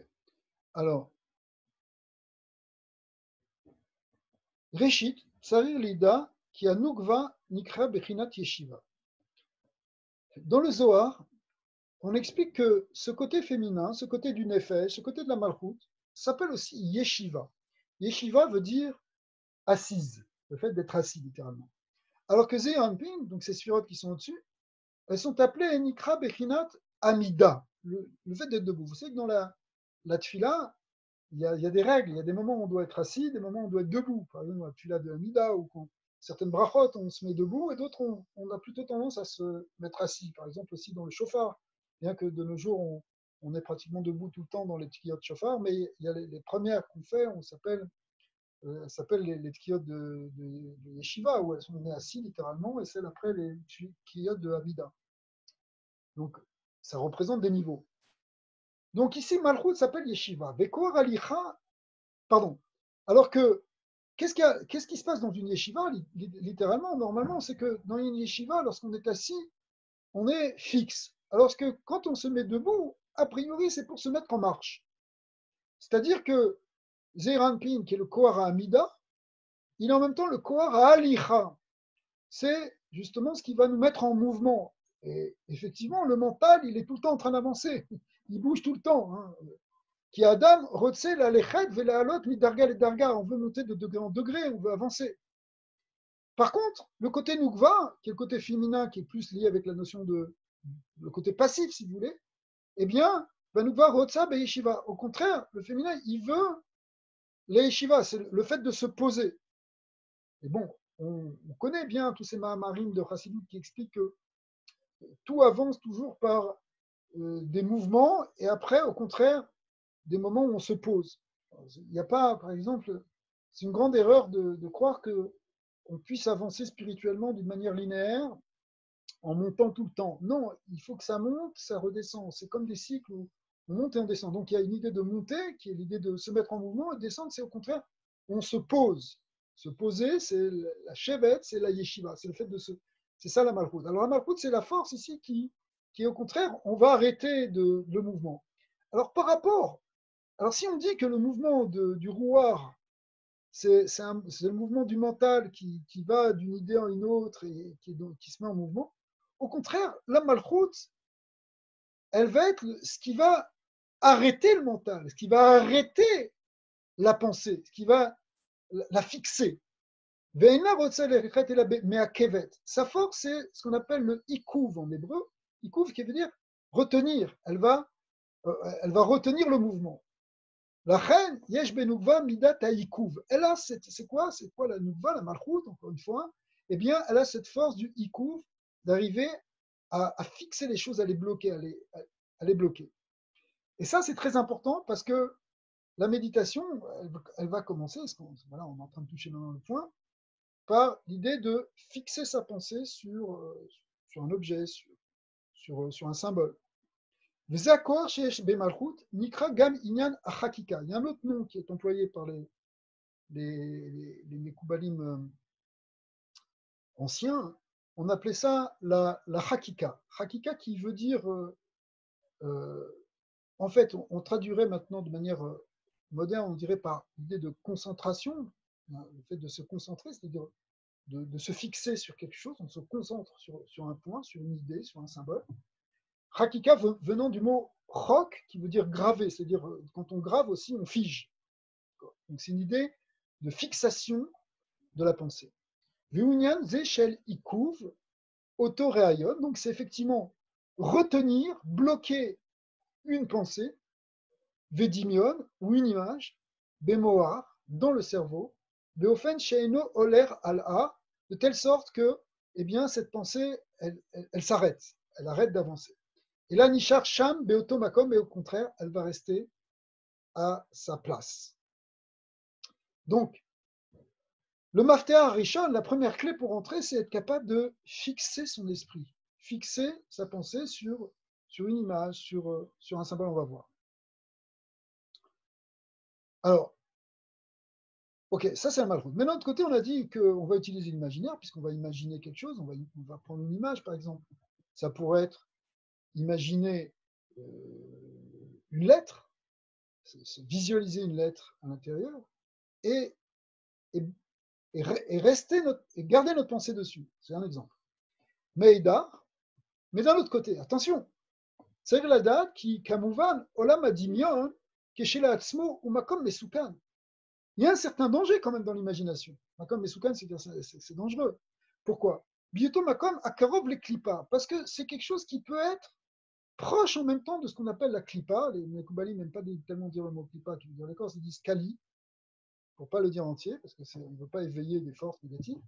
Alors, Réchit, Tsarir Lida, qui a Nukva Nikra Bechinat Yeshiva. Dans le Zohar, on explique que ce côté féminin, ce côté du Nefesh, ce côté de la Malchut, s'appelle aussi Yeshiva. Yeshiva veut dire assise, le fait d'être assis littéralement. Alors que Zeir Anpin, donc ces sphirotes qui sont au-dessus, elles sont appelées Nikra Bechinat Amida, le fait d'être debout. Vous savez que dans la tfila, il y a des règles, il y a des moments où on doit être assis, des moments où on doit être debout. Par exemple, la tfila de Amida, ou quand certaines brachot, on se met debout, et d'autres, on a plutôt tendance à se mettre assis. Par exemple, aussi dans le chauffard, bien que de nos jours, on est pratiquement debout tout le temps dans les tkiyot de chauffard, mais il y a les premières qu'on fait, s'appelle les tkiyot de yeshiva, où on est assis littéralement, et celles après les tkiyot de Amida. Donc, ça représente des niveaux. Donc ici, Malchut s'appelle Yeshiva. Bekor Alicha, pardon. Alors que, qu'est-ce qui se passe dans une Yeshiva, littéralement, normalement, c'est que dans une Yeshiva, lorsqu'on est assis, on est fixe. Alors que quand on se met debout, a priori, c'est pour se mettre en marche. C'est-à-dire que Zeir Anpin, qui est le Kohar à Amida, il est en même temps le Kohar à Alicha. C'est justement ce qui va nous mettre en mouvement. Et effectivement, le mental, il est tout le temps en train d'avancer. Il bouge tout le temps. Qui Adam, Rotse, la Lechet, Velalot, Midarga, les Darga. On veut monter de degré en degré, on veut avancer. Par contre, le côté Nukva, qui est le côté féminin, qui est plus lié avec la notion de le côté passif, si vous voulez, eh bien, Nukva Rotsa Yeshiva. Au contraire, le féminin, il veut les yeshiva, c'est le fait de se poser. Et bon, on connaît bien tous ces marines de Chassidut qui expliquent que tout avance toujours par des mouvements et après, au contraire, des moments où on se pose. Il n'y a pas, par exemple, c'est une grande erreur de croire qu'on puisse avancer spirituellement d'une manière linéaire en montant tout le temps. Non, il faut que ça monte, ça redescend. C'est comme des cycles où on monte et on descend. Donc il y a une idée de monter qui est l'idée de se mettre en mouvement et descendre, c'est au contraire, on se pose. Se poser, c'est la chevet, c'est la yeshiva, c'est le fait de se. C'est ça la malchoute. Alors la malchoute, c'est la force ici qui est au contraire, on va arrêter le mouvement. Alors par rapport, alors si on dit que le mouvement du rouar, c'est le mouvement du mental qui va d'une idée en une autre et qui se met en mouvement, au contraire, la malchoute, elle va être ce qui va arrêter le mental, ce qui va arrêter la pensée, ce qui va la fixer. Sa force, c'est ce qu'on appelle le ikouv en hébreu, ikouv qui veut dire retenir. Elle va retenir le mouvement. La reine, yesh benukva midat haikouv. Elle a c'est quoi la nukva, la malchoute, encore une fois? Eh bien, elle a cette force du ikouv d'arriver à fixer les choses, à les bloquer, à les bloquer. Et ça, c'est très important parce que la méditation, elle va commencer, voilà, on est en train de toucher dans le point, par l'idée de fixer sa pensée sur un objet, sur un symbole. Il y a un autre nom qui est employé par les Mekoubalim anciens. On appelait ça la hakika. Hakika qui veut dire, en fait, on traduirait maintenant de manière moderne, on dirait par l'idée de concentration, le fait de se concentrer, c'est-à-dire de se fixer sur quelque chose, on se concentre sur un point, sur une idée, sur un symbole. Hakika venant du mot chok, qui veut dire graver, c'est-à-dire quand on grave aussi, on fige. Donc c'est une idée de fixation de la pensée. Viunyan zeshel ikuv autoréayon, donc c'est effectivement retenir, bloquer une pensée, vedimion ou une image, bemoar, dans le cerveau, beofen sheino oler al-a, de telle sorte que, eh bien, cette pensée, elle s'arrête, elle arrête d'avancer. Et là, Nishar Sham Beotomakom, et au contraire, elle va rester à sa place. Donc, le Maftea Rishon, la première clé pour entrer, c'est être capable de fixer son esprit, fixer sa pensée sur une image, sur un symbole, on va voir. Alors, ok, ça c'est un malroute. Mais de l'autre côté, on a dit qu'on va utiliser l'imaginaire, puisqu'on va imaginer quelque chose, on va prendre une image, par exemple. Ça pourrait être imaginer une lettre, visualiser une lettre à l'intérieur, et garder notre pensée dessus. C'est un exemple. Mais d'un autre côté, attention, c'est la date qui, kamouvan, olam adimion, keshela atzmo ou makom mesukan. Il y a un certain danger quand même dans l'imagination. Makom mesukan, c'est dangereux. Pourquoi? Bioto makom akarov les klipa, parce que c'est quelque chose qui peut être proche en même temps de ce qu'on appelle la klipa. Les Mekoubalim n'aiment pas tellement dire le mot klipa, qui veut dire les corps, ils disent kali, pour ne pas le dire entier, parce qu'on ne veut pas éveiller des forces négatives.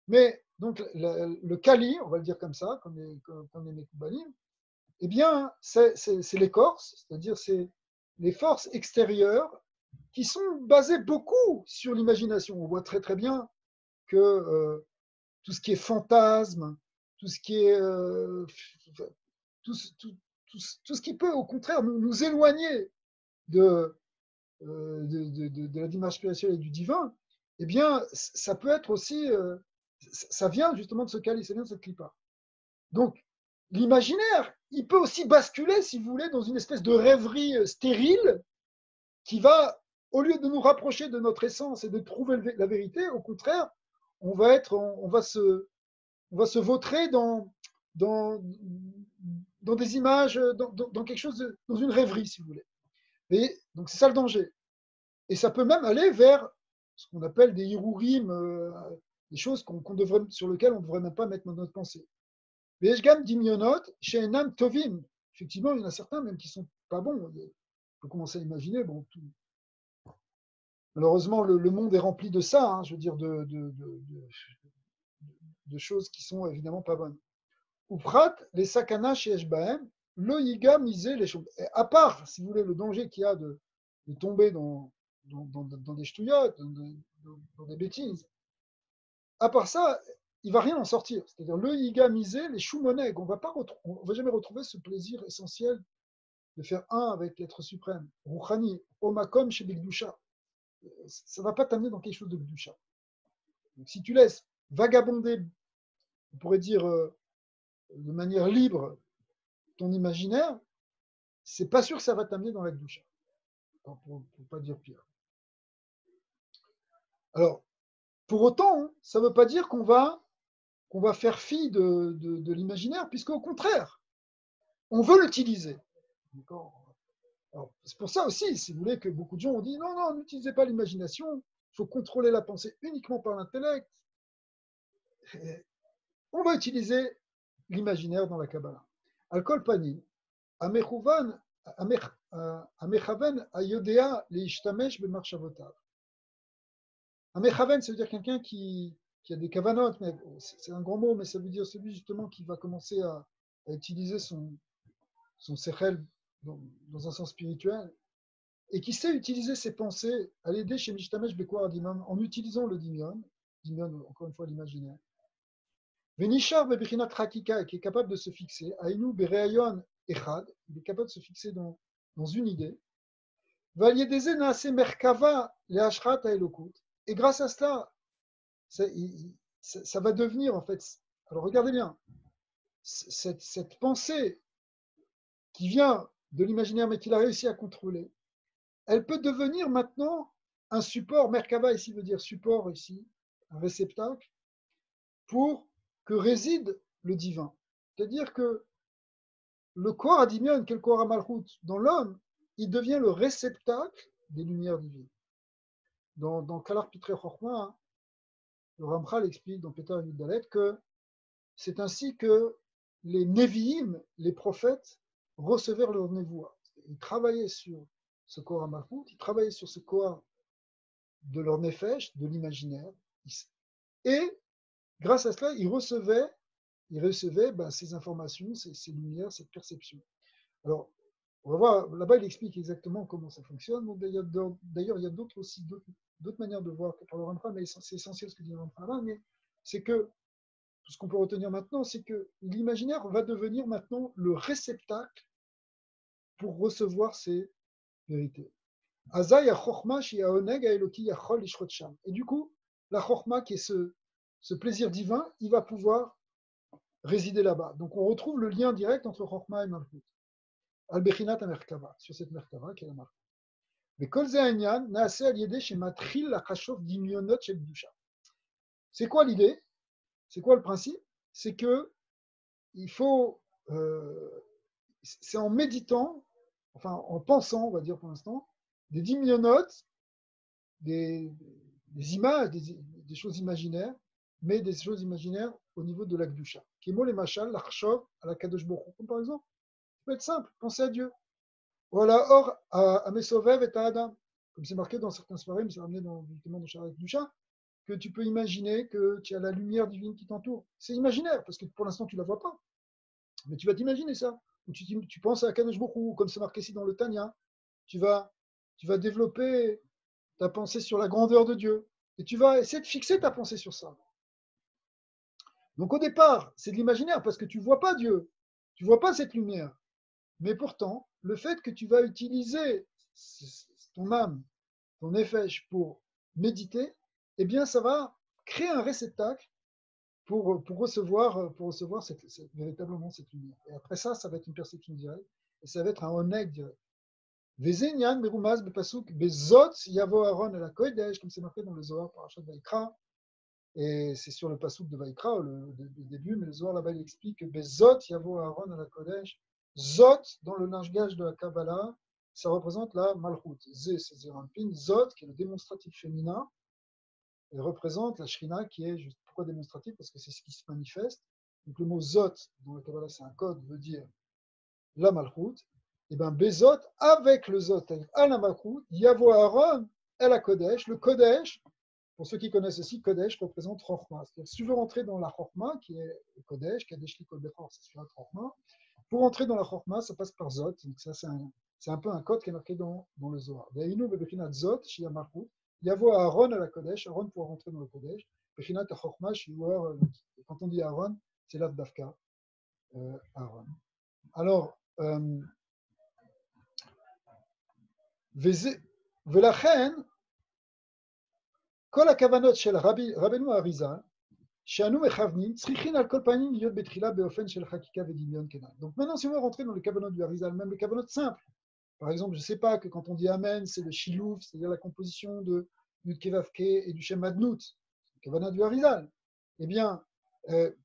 Mais donc le kali, on va le dire comme ça, comme les Mekoubalim, eh bien, c'est l'écorce, c'est-à-dire c'est les forces extérieures qui sont basées beaucoup sur l'imagination. On voit très très bien que tout ce qui est fantasme, tout ce qui est tout ce qui peut au contraire nous éloigner de la dimension spirituelle et du divin, eh bien, ça peut être aussi, ça vient justement de ce kali, ça vient de cette clipa. Donc, l'imaginaire, il peut aussi basculer, si vous voulez, dans une espèce de rêverie stérile qui va, au lieu de nous rapprocher de notre essence et de trouver la vérité, au contraire, on va se vautrer dans des images, dans quelque chose, dans une rêverie, si vous voulez. Et donc, c'est ça le danger. Et ça peut même aller vers ce qu'on appelle des hirourim des choses sur lesquelles on ne devrait même pas mettre notre pensée. Veshgam dimionot, chez Enam Tovim. Effectivement, il y en a certains même qui ne sont pas bons. On peut commencer à imaginer, bon, tout. Malheureusement, le monde est rempli de ça, hein, je veux dire, de choses qui sont évidemment pas bonnes. Uprat, les sakana chez Eshbahem, le yiga misé les choses. Et à part, si vous voulez, le danger qu'il y a de tomber dans des ch'touillottes, dans des bêtises, à part ça, il ne va rien en sortir. C'est-à-dire le yiga misé, les choumoneg, on ne va jamais retrouver ce plaisir essentiel de faire un avec l'être suprême. Rouchani, omakom chez Bigdusha. Ça ne va pas t'amener dans quelque chose de Gdusha. Donc si tu laisses vagabonder, on pourrait dire de manière libre, ton imaginaire, c'est pas sûr que ça va t'amener dans la Gdusha. Pour ne pas dire pire. Alors, pour autant, ça ne veut pas dire qu'on va faire fi de l'imaginaire, puisqu'au contraire, on veut l'utiliser. C'est pour ça aussi, si vous voulez, que beaucoup de gens ont dit non, n'utilisez pas l'imagination, il faut contrôler la pensée uniquement par l'intellect. On va utiliser l'imaginaire dans la Kabbalah. Al-Kol Panim, Amechaven Ayodea Leishtamesh B'Marshavotav. Amechaven, ça veut dire quelqu'un qui a des kavanot, mais c'est un grand mot, mais ça veut dire celui justement qui va commencer à utiliser son sechel dans un sens spirituel, et qui sait utiliser ses pensées à l'aider chez Mishtamesh Bekwar Dimon en utilisant le dimion, encore une fois l'imaginaire. Venishar Bebichinat Rakika, qui est capable de se fixer, Ainu Bereayon Echad, il est capable de se fixer dans une idée. Valiedeze Naase Merkava le Ashrat Elokut, et grâce à cela, ça va devenir en fait. Alors regardez bien, cette pensée qui vient de l'imaginaire, mais qu'il a réussi à contrôler, elle peut devenir maintenant un support, Merkava ici veut dire support ici, un réceptacle, pour que réside le divin. C'est-à-dire que le corps adimion, quel corps à Malchut, dans l'homme, il devient le réceptacle des lumières divines. Dans Kalar Pitre Chorma, le Ramchal explique dans Petar Yudalet que c'est ainsi que les Nevi'im, les prophètes, recevaient leur Nevoua. Ils travaillaient sur ce corps à Malchut, ils travaillaient sur ce corps de leur Nefesh, de l'imaginaire, et grâce à cela, ils recevaient ces informations, ces lumières, cette perception. Alors, on va voir, là-bas, il explique exactement comment ça fonctionne. D'ailleurs, il y a d'autres manières de voir par le Ramchal, mais c'est essentiel ce que dit le Ramchal là-bas, mais c'est que tout ce qu'on peut retenir maintenant, c'est que l'imaginaire va devenir maintenant le réceptacle pour recevoir ces vérités. Et du coup, la chorma, qui est ce plaisir divin, il va pouvoir résider là-bas. Donc on retrouve le lien direct entre chorma et malchut. Al-Bechinat Merkava, sur cette Merkava qui est la malchut. Mais kol ze ha'inyan na'aseh al yedei shematril lachashov dimyonot shel kedusha. C'est quoi l'idée? C'est quoi le principe? C'est que il faut, c'est en méditant, enfin en pensant, on va dire pour l'instant, des dimyonotes, des images, des choses imaginaires, mais des choses imaginaires au niveau de la Kedusha. Kimo les machal, l'achshov, à la Kadosh Baruch Hu, par exemple. Ça peut être simple, penser à Dieu. Voilà, or, à Mesovev et à Adam. Comme c'est marqué dans certains soirées, mais c'est ramené justement dans Sharet Kedusha, que tu peux imaginer que tu as la lumière divine qui t'entoure. C'est imaginaire, parce que pour l'instant, tu ne la vois pas. Mais tu vas t'imaginer ça. Ou tu penses à Kadosh Baruch Hu, comme c'est marqué ici dans le Tanya. Tu vas développer ta pensée sur la grandeur de Dieu. Et tu vas essayer de fixer ta pensée sur ça. Donc au départ, c'est de l'imaginaire parce que tu ne vois pas Dieu. Tu ne vois pas cette lumière. Mais pourtant, le fait que tu vas utiliser ton âme, ton nefesh pour méditer, eh bien ça va créer un réceptacle pour recevoir véritablement cette lumière. Et après ça va être une perception directe. Et ça va être un oneg direct. Vezenian, Merumaz, Bepasuk, Bezot, Yavo Aaron à la Kodesh, comme c'est marqué dans le Zohar, Parashat Vaikra. Et c'est sur le Pasuk de Vaikra, le début, mais le Zohar là-bas, il explique que Bezot, Yavo Aaron à la Kodesh. Zot, dans le langage de la Kabbalah, ça représente la Malchut. Zé, c'est Zerampin. Zot, qui est le démonstratif féminin. elle représente la Shrina qui est, pourquoi démonstrative? Parce que c'est ce qui se manifeste. Donc le mot Zot, dans la Kabbalah, c'est un code, veut dire la Malchut. Et bien Bezot, avec le Zot, à la Malchut, Yavo Aaron, El HaKodesh. Le Kodesh, pour ceux qui connaissent aussi, Kodesh représente Chochma. C'est-à-dire, si tu veux rentrer dans la Chochma, qui est le Kodesh, Kadesh Likol Bechor, c'est celui-là de Chochma, pour rentrer dans la Chochma, ça passe par Zot. Donc ça, c'est un peu un code qui est marqué dans le Zohar. Ve'inu bebechinat Zot, Shia Malchut, Yavo Aaron à la Kodesh, Aaron pour rentrer dans le Kodesh, Bechinat Chochma, Shiuar, quand on dit Aaron, c'est l'Avdavka, Aaron. Alors, ולכן, כל הכוונות של רבנו אריזל, שאנו מכוונים, צריכים על כל פנים להיות בתחילה באופן של חקיקה ודמיון כנ"ל. Donc maintenant, si on veut rentrer dans les kavanotes du Arizal, même les kavanotes simples, par exemple, je ne sais pas que quand on dit Amen, c'est le Shilouf, c'est-à-dire la composition de Yud Kevavke et du Shem Adnout, kavanah du Arizal. Eh bien,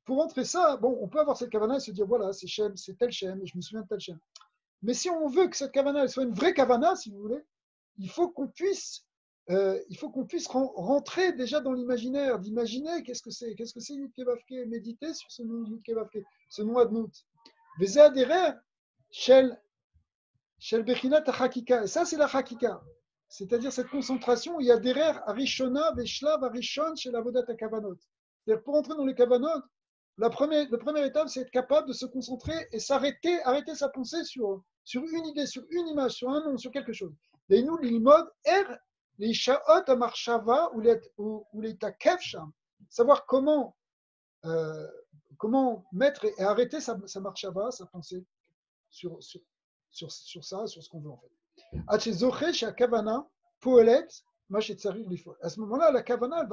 pour rentrer ça, bon, on peut avoir cette kavanah et se dire, voilà, c'est Shem, c'est tel Shem, et je me souviens de tel Shem. Mais si on veut que cette kavanah elle soit une vraie kavanah, si vous voulez, il faut qu'on puisse rentrer déjà dans l'imaginaire, d'imaginer qu'est-ce que c'est Yud Kevavke, méditer sur ce nom Yud Kevavke, ce nom Adnout. Vezeh aderer shel bechinat hachakika. Et ça, c'est la chakika. C'est-à-dire cette concentration, il y a derer arishona veshlav arishon shel avodat hakavanot. C'est-à-dire pour entrer dans les kavanot, la première étape, c'est être capable de se concentrer et arrêter sa pensée sur une idée, sur une image, sur un nom, sur quelque chose. Et nous, l'ilmod, les shaot amarshava ou les takev sham, savoir comment mettre et arrêter sa marshava, sa pensée sur ça, sur ce qu'on veut en fait. À ce moment-là, la kavana,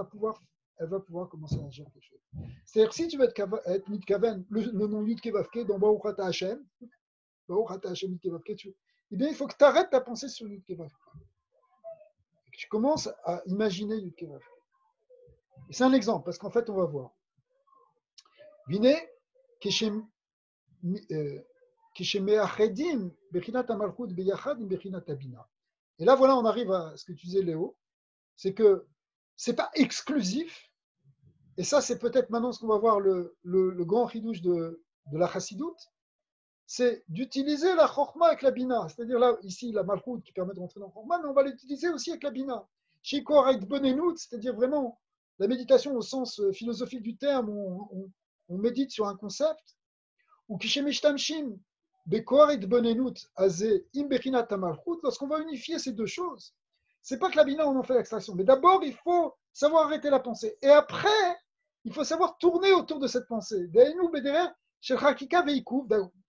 elle va pouvoir commencer à agir quelque chose. C'est-à-dire que si tu veux être mitkaven, le nom Yud Kevavke dans Baruch Ata Hashem, Yud Kevavke, eh bien, il faut que tu arrêtes ta pensée sur Yud Kevavke. Que tu commences à imaginer Yud Kevavke. Et c'est un exemple, parce qu'en fait, on va voir. Vine, Keshem Kishemeachedim, Bechinat Amalchut, Beyachadim, Bechinat Abina. Et là, voilà, on arrive à ce que tu disais, Léo, c'est que c'est pas exclusif. Et ça, c'est peut-être maintenant ce qu'on va voir le grand chidouche de la chassidoute, c'est d'utiliser la chorma avec la bina. C'est-à-dire là, ici, la malchoute qui permet de rentrer dans la chorma, mais on va l'utiliser aussi avec la bina. Shikor et bonenout, c'est-à-dire vraiment la méditation au sens philosophique du terme, où on médite sur un concept, ou kishemishtamshim, bekor et bonenout, azé, imbechinat malchoute, lorsqu'on va unifier ces deux choses. C'est pas que la bina, on en fait l'extraction, mais d'abord, il faut savoir arrêter la pensée. Et après, il faut savoir tourner autour de cette pensée.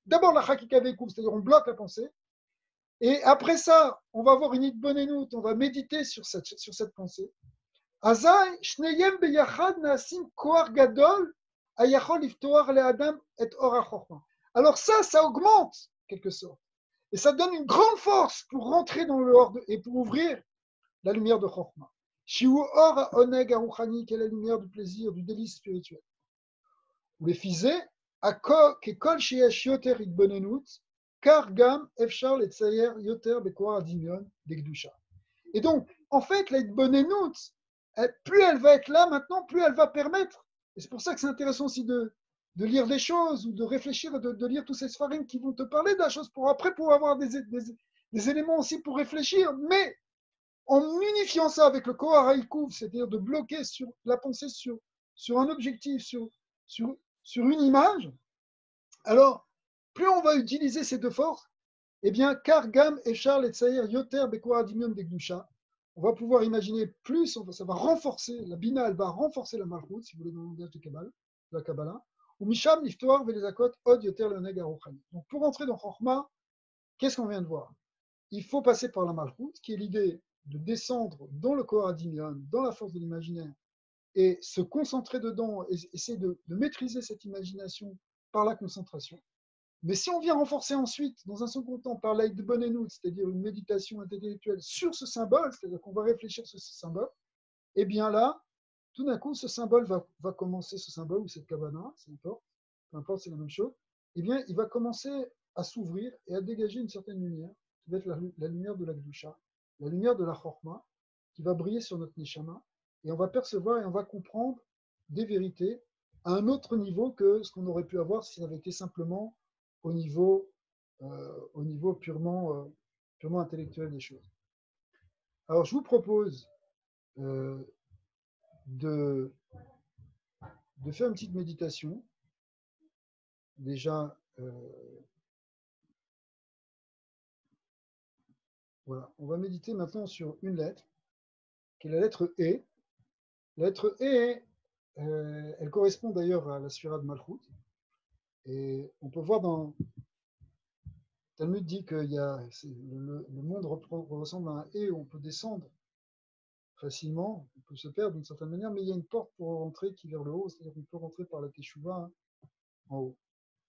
D'abord la chakika veikouf, c'est-à-dire on bloque la pensée. Et après ça, on va avoir une idbonenout, on va méditer sur cette pensée. Azai, shneyem beyachad naasim koar gadol, ayachol liftoar le'adam et ora chorma. Alors ça augmente, quelque sorte. Et ça donne une grande force pour rentrer dans le hors et pour ouvrir la lumière de chorma. Shiu or oneg aruchani, qui est la lumière du plaisir, du délice spirituel. Ou les fisés, kekol sheyesh yoter idbonenut, car gam efshar letzayer yoter bekoar adimion degdusha. Et donc, en fait, la idbonenut, plus elle va être là maintenant, plus elle va permettre. Et c'est pour ça que c'est intéressant aussi de lire des choses ou de réfléchir, de lire tous ces sfarim qui vont te parler de la chose pour après pouvoir avoir des éléments aussi pour réfléchir. Mais en unifiant ça avec le Kohar Haïkouf, c'est-à-dire de bloquer sur la pensée sur un objectif, sur une image, alors plus on va utiliser ces deux forces, eh bien, car Gam et Charles et Tsaïr Yoter Bekoar Adimion Degdusha, on va pouvoir imaginer plus, ça va renforcer, la Bina, elle va renforcer la Malchut, si vous voulez, dans le langage de la Kabbalah, ou Misham Niftoar Velezakot Od Yoter Leoneg Aruchani. Donc pour entrer dans Chorma, qu'est-ce qu'on vient de voir? Il faut passer par la Malchut, qui est l'idée de descendre dans le Kohar Adimion, dans la force de l'imaginaire, et se concentrer dedans, et essayer de maîtriser cette imagination par la concentration. Mais si on vient renforcer ensuite, dans un second temps, par l'aide de Bonenout, c'est-à-dire une méditation intellectuelle sur ce symbole, c'est-à-dire qu'on va réfléchir sur ce symbole, et bien là, tout d'un coup, ce symbole va commencer, ce symbole ou cette kavana, peu importe, c'est la même chose, et bien il va commencer à s'ouvrir et à dégager une certaine lumière, qui va être la lumière de la Gdusha, la lumière de la Chorma, qui va briller sur notre Neshama, et on va percevoir et on va comprendre des vérités à un autre niveau que ce qu'on aurait pu avoir si ça avait été simplement au niveau purement intellectuel des choses. Alors, je vous propose de faire une petite méditation. Déjà, voilà, on va méditer maintenant sur une lettre, qui est la lettre E. La lettre E, elle correspond d'ailleurs à la sphira de Malchut. Et on peut voir dans Talmud dit que le monde ressemble à un E où on peut descendre facilement, on peut se perdre d'une certaine manière, mais il y a une porte pour rentrer qui est vers le haut, c'est-à-dire qu'on peut rentrer par la Teshuvah en haut.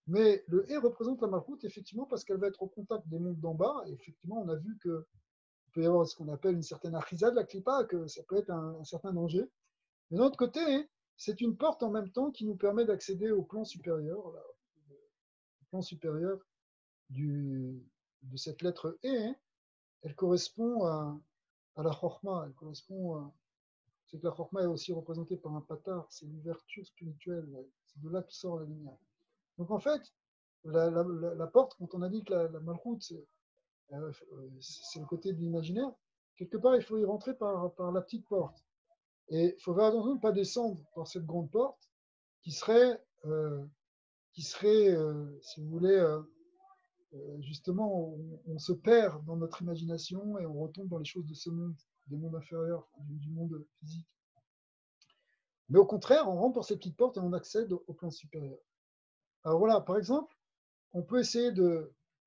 Mais le E représente la Malchut, effectivement, parce qu'elle va être au contact des mondes d'en bas. Et effectivement, on a vu qu'il peut y avoir ce qu'on appelle une certaine achisa de la Klippa, que ça peut être un certain danger. Mais d'un autre côté, c'est une porte en même temps qui nous permet d'accéder au plan supérieur, de cette lettre E. Elle correspond à la Chokhmah, c'est que la Chokhmah est aussi représentée par un patar, c'est l'ouverture spirituelle, c'est de là que sort la lumière. Donc en fait, la porte, quand on a dit que la Malchut, c'est le côté de l'imaginaire, quelque part, il faut y rentrer par la petite porte. Et il faut faire attention de ne pas descendre par cette grande porte qui serait si vous voulez, justement, on se perd dans notre imagination et on retombe dans les choses de ce monde, des mondes inférieurs, du monde physique. Mais au contraire, on rentre par cette petite porte et on accède au plan supérieur. Alors voilà, par exemple, on peut essayer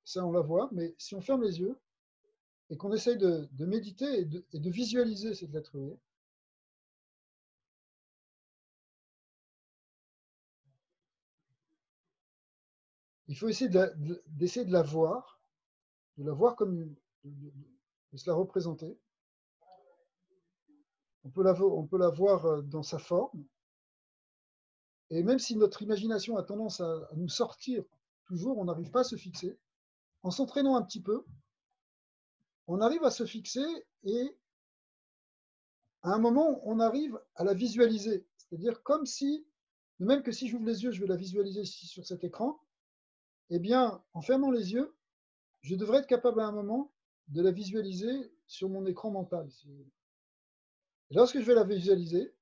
ça on la voit, mais si on ferme les yeux et qu'on essaye de méditer et de visualiser cette lettre E, il faut essayer d'essayer de la voir comme de se la représenter. On peut la voir dans sa forme. Et même si notre imagination a tendance à nous sortir toujours, on n'arrive pas à se fixer. En s'entraînant un petit peu, on arrive à se fixer et à un moment, on arrive à la visualiser. C'est-à-dire comme si, de même que si j'ouvre les yeux, je vais la visualiser ici sur cet écran, eh bien, en fermant les yeux, je devrais être capable à un moment de la visualiser sur mon écran mental. Et lorsque je vais la visualiser,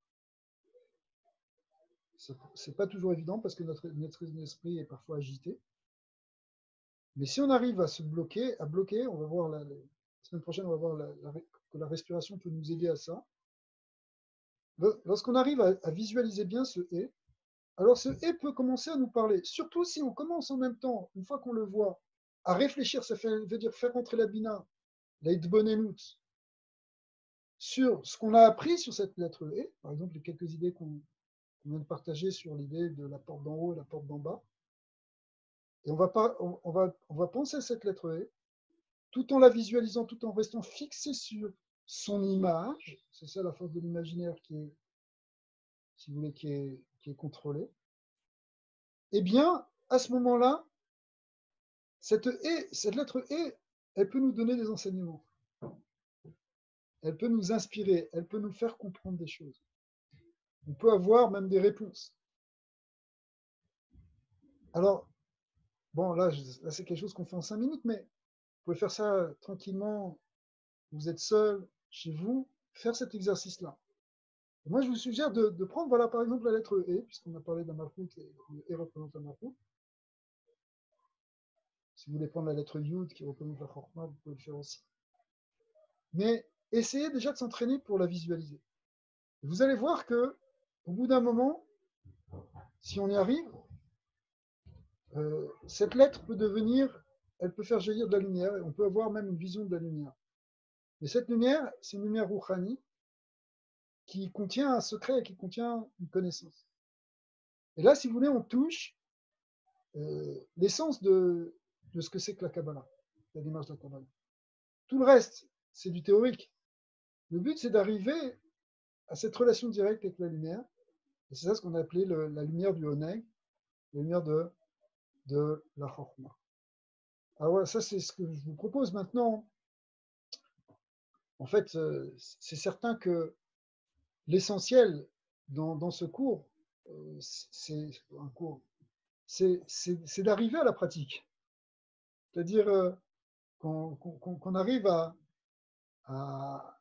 c'est pas toujours évident parce que notre esprit est parfois agité. Mais si on arrive à bloquer, on va voir la semaine prochaine, on va voir que la respiration peut nous aider à ça. Lorsqu'on arrive à visualiser bien ce et, alors ce et peut commencer à nous parler. Surtout si on commence en même temps, une fois qu'on le voit, à réfléchir, ça veut dire faire rentrer la bina, la hitbonenut, sur ce qu'on a appris sur cette lettre E, par exemple les quelques idées qu'on vient de partager sur l'idée de la porte d'en haut et la porte d'en bas. Et on va penser à cette lettre E, tout en la visualisant, tout en restant fixé sur son image. C'est ça la force de l'imaginaire qui est, si vous voulez, qui est contrôlée. Eh bien, à ce moment-là, cette lettre E, elle peut nous donner des enseignements. Elle peut nous inspirer, elle peut nous faire comprendre des choses. On peut avoir même des réponses. Alors, bon, là c'est quelque chose qu'on fait en 5 minutes, mais vous pouvez faire ça tranquillement. Vous êtes seul, chez vous, faire cet exercice-là. Moi, je vous suggère de prendre, voilà, par exemple, la lettre E, puisqu'on a parlé d'un Malchut et le E représente la Malchut. Si vous voulez prendre la lettre Yud qui représente la Chokhmah, vous pouvez le faire aussi. Mais essayez déjà de s'entraîner pour la visualiser. Et vous allez voir que, au bout d'un moment, si on y arrive, cette lettre elle peut faire jaillir de la lumière, et on peut avoir même une vision de la lumière. Mais cette lumière, c'est une lumière rouhani qui contient un secret, qui contient une connaissance. Et là, si vous voulez, on touche l'essence de ce que c'est que la Kabbalah, la démarche de la Kabbalah. Tout le reste, c'est du théorique. Le but, c'est d'arriver à cette relation directe avec la lumière. Et c'est ça ce qu'on a appelé la lumière du Honeg, la lumière de la Chokhmah. Alors voilà, ça c'est ce que je vous propose maintenant. En fait, c'est certain que l'essentiel dans ce cours, c'est un cours, c'est d'arriver à la pratique. C'est-à-dire qu'on arrive enfin,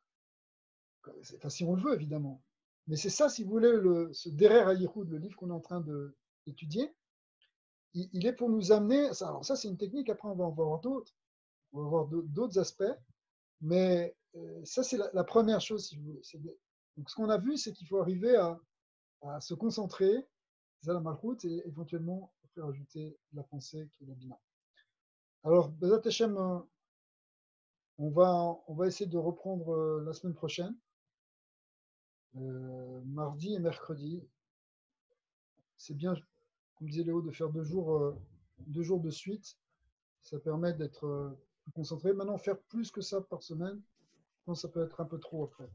si on le veut évidemment, mais c'est ça, si vous voulez, ce Derer HaYichud, le livre qu'on est en train d'étudier, il est pour nous amener, alors ça c'est une technique, après on va en voir d'autres, on va voir d'autres aspects, mais ça c'est la première chose, si vous voulez. Donc ce qu'on a vu, c'est qu'il faut arriver à se concentrer, c'est ça la malchoute, et éventuellement faire ajouter la pensée qui est la bina. Alors, Bezat Hashem, on va essayer de reprendre la semaine prochaine, mardi et mercredi. C'est bien, comme disait Léo, de faire 2 jours de suite. Ça permet d'être concentré. Maintenant, faire plus que ça par semaine, je pense que ça peut être un peu trop après.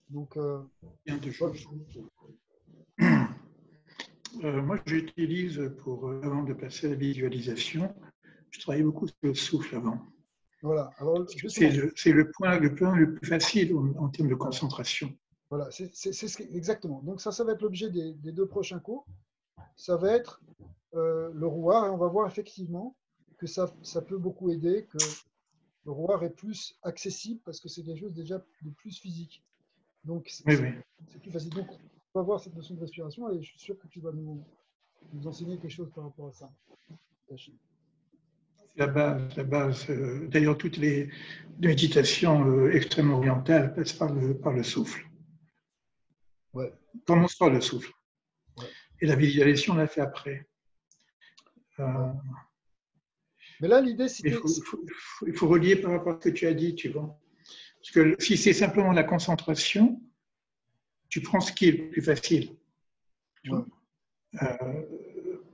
Donc, bien de choses. Moi, j'utilise avant de passer à la visualisation, je travaille beaucoup sur le souffle avant. Voilà. Alors, c'est le point le plus facile en termes de concentration. Voilà, exactement. Donc ça va être l'objet des 2 prochains cours. Ça va être le rouar, et on va voir effectivement que ça peut beaucoup aider, que le rouar est plus accessible parce que c'est quelque chose déjà de plus physique. Donc c'est plus facile. Donc on va voir cette notion de respiration et je suis sûr que tu vas nous enseigner quelque chose par rapport à ça. La base. D'ailleurs, toutes les méditations extrême-orientales passent par le souffle. Ouais. Commence par le souffle. Ouais. Et la visualisation, on l'a fait après. Ouais. Mais là, l'idée, c'était... Il faut relier par rapport à ce que tu as dit, tu vois. Parce que si c'est simplement la concentration, tu prends ce qui est le plus facile. Ouais.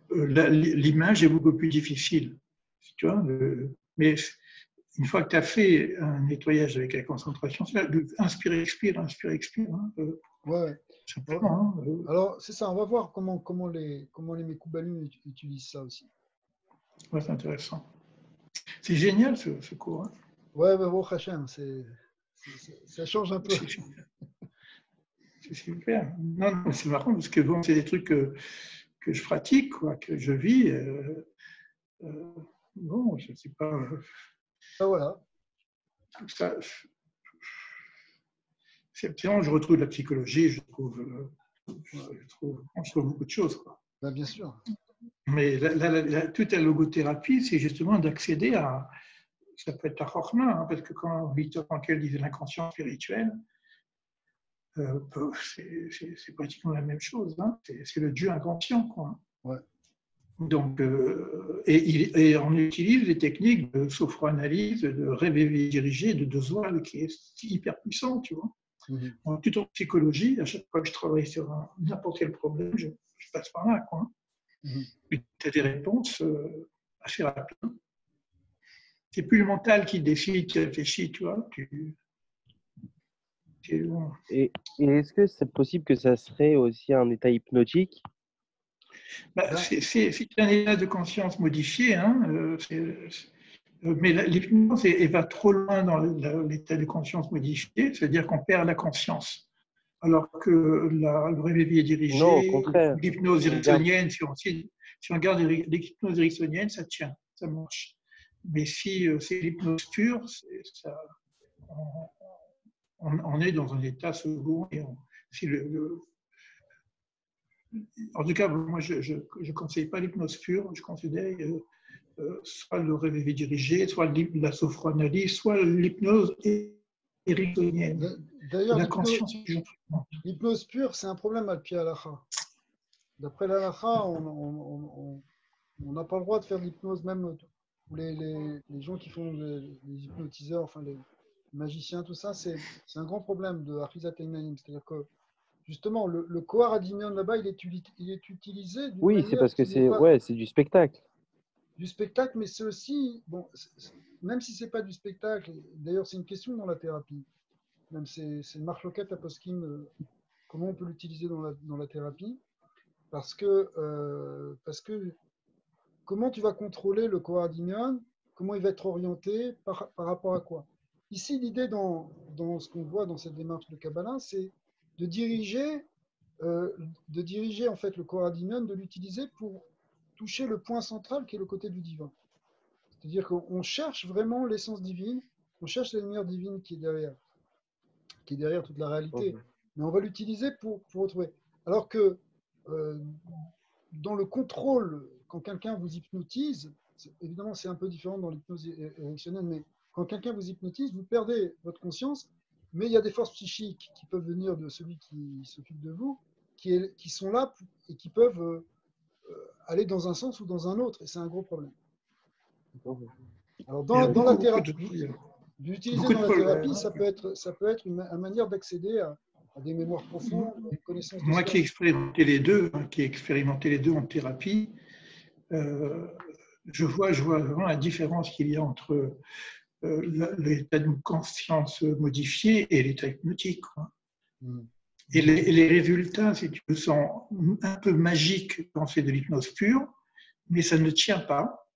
L'image est beaucoup plus difficile. Tu vois, mais une fois que tu as fait un nettoyage avec la concentration, c'est là, inspire, expire, inspire, expire. Hein, ouais. Simplement. Alors, c'est ça, on va voir comment les Mekoubalim utilisent ça aussi. Ouais, c'est intéressant. C'est génial ce cours. Hein. Ouais, Hachem, ça change un peu. C'est super. Non, c'est marrant parce que bon, c'est des trucs que je pratique, quoi, que je vis. Bon, je ne sais pas. Voilà. Tout ça. Je retrouve la psychologie, je trouve beaucoup de choses. Quoi. Ben, bien sûr. Mais toute la logothérapie, c'est justement d'accéder à. Ça peut être la chorma, hein, parce que quand Victor Frankl disait l'inconscient spirituel, c'est pratiquement la même chose. Hein. C'est le Dieu inconscient. Quoi. Ouais. Donc, et on utilise des techniques de sophroanalyse, de rêve dirigé, de Doswell, qui est hyper puissant, tu vois. Mm-hmm. Tout en psychologie, à chaque fois que je travaille sur n'importe quel problème, je passe par là, quoi. Mm-hmm. Et tu as des réponses assez rapides. C'est plus le mental qui décide, qui réfléchit, tu vois. Et est-ce que c'est possible que ça serait aussi un état hypnotique? C'est un état de conscience modifié, hein, mais l'hypnose va trop loin dans l'état de conscience modifié, c'est-à-dire qu'on perd la conscience. Alors que le rêve éveillé dirigé, l'hypnose ericksonienne, si on regarde l'hypnose ericksonienne, ça tient, ça marche. Mais si c'est l'hypnose pure, on est dans un état second. Et en tout cas, moi, je ne conseille pas l'hypnose pure, je considère soit le rêve éveillé dirigé, soit la sophroanalyse, soit l'hypnose ericksonienne. D'ailleurs, l'hypnose pure, c'est un problème à pied halacha. D'après l'halacha, on n'a pas le droit de faire de l'hypnose, même les gens qui font les hypnotiseurs, enfin les magiciens, tout ça, c'est un grand problème de Achizat Einaim. C'est-à-dire que justement, le Kohar Adimion là-bas, il est utilisé. Oui, c'est parce que c'est du spectacle. Du spectacle, mais c'est aussi, bon, même si c'est pas du spectacle, d'ailleurs c'est une question dans la thérapie, même c'est une marloquette à poskim, comment on peut l'utiliser dans la thérapie, parce que comment tu vas contrôler le Kohar Adimion, comment il va être orienté par rapport à quoi. Ici, l'idée dans ce qu'on voit dans cette démarche de Kabbalah, c'est de diriger en fait le Koradimion, de l'utiliser pour toucher le point central qui est le côté du divin. C'est-à-dire qu'on cherche vraiment l'essence divine, on cherche la lumière divine qui est derrière toute la réalité, mais on va l'utiliser pour retrouver. Alors que dans le contrôle, quand quelqu'un vous hypnotise, évidemment c'est un peu différent dans l'hypnose érectionnelle, mais quand quelqu'un vous hypnotise, vous perdez votre conscience, mais il y a des forces psychiques qui peuvent venir de celui qui s'occupe de vous, qui sont là et qui peuvent aller dans un sens ou dans un autre, et c'est un gros problème. Alors dans la thérapie, d'utiliser dans la thérapie, ça peut être une manière d'accéder à des mémoires profondes, des connaissances. Moi qui ai expérimenté les deux, en thérapie, je vois vraiment la différence qu'il y a entre l'état de conscience modifié et l'état hypnotique. Et les résultats, si tu veux, sont un peu magiques quand c'est de l'hypnose pure, mais ça ne tient pas.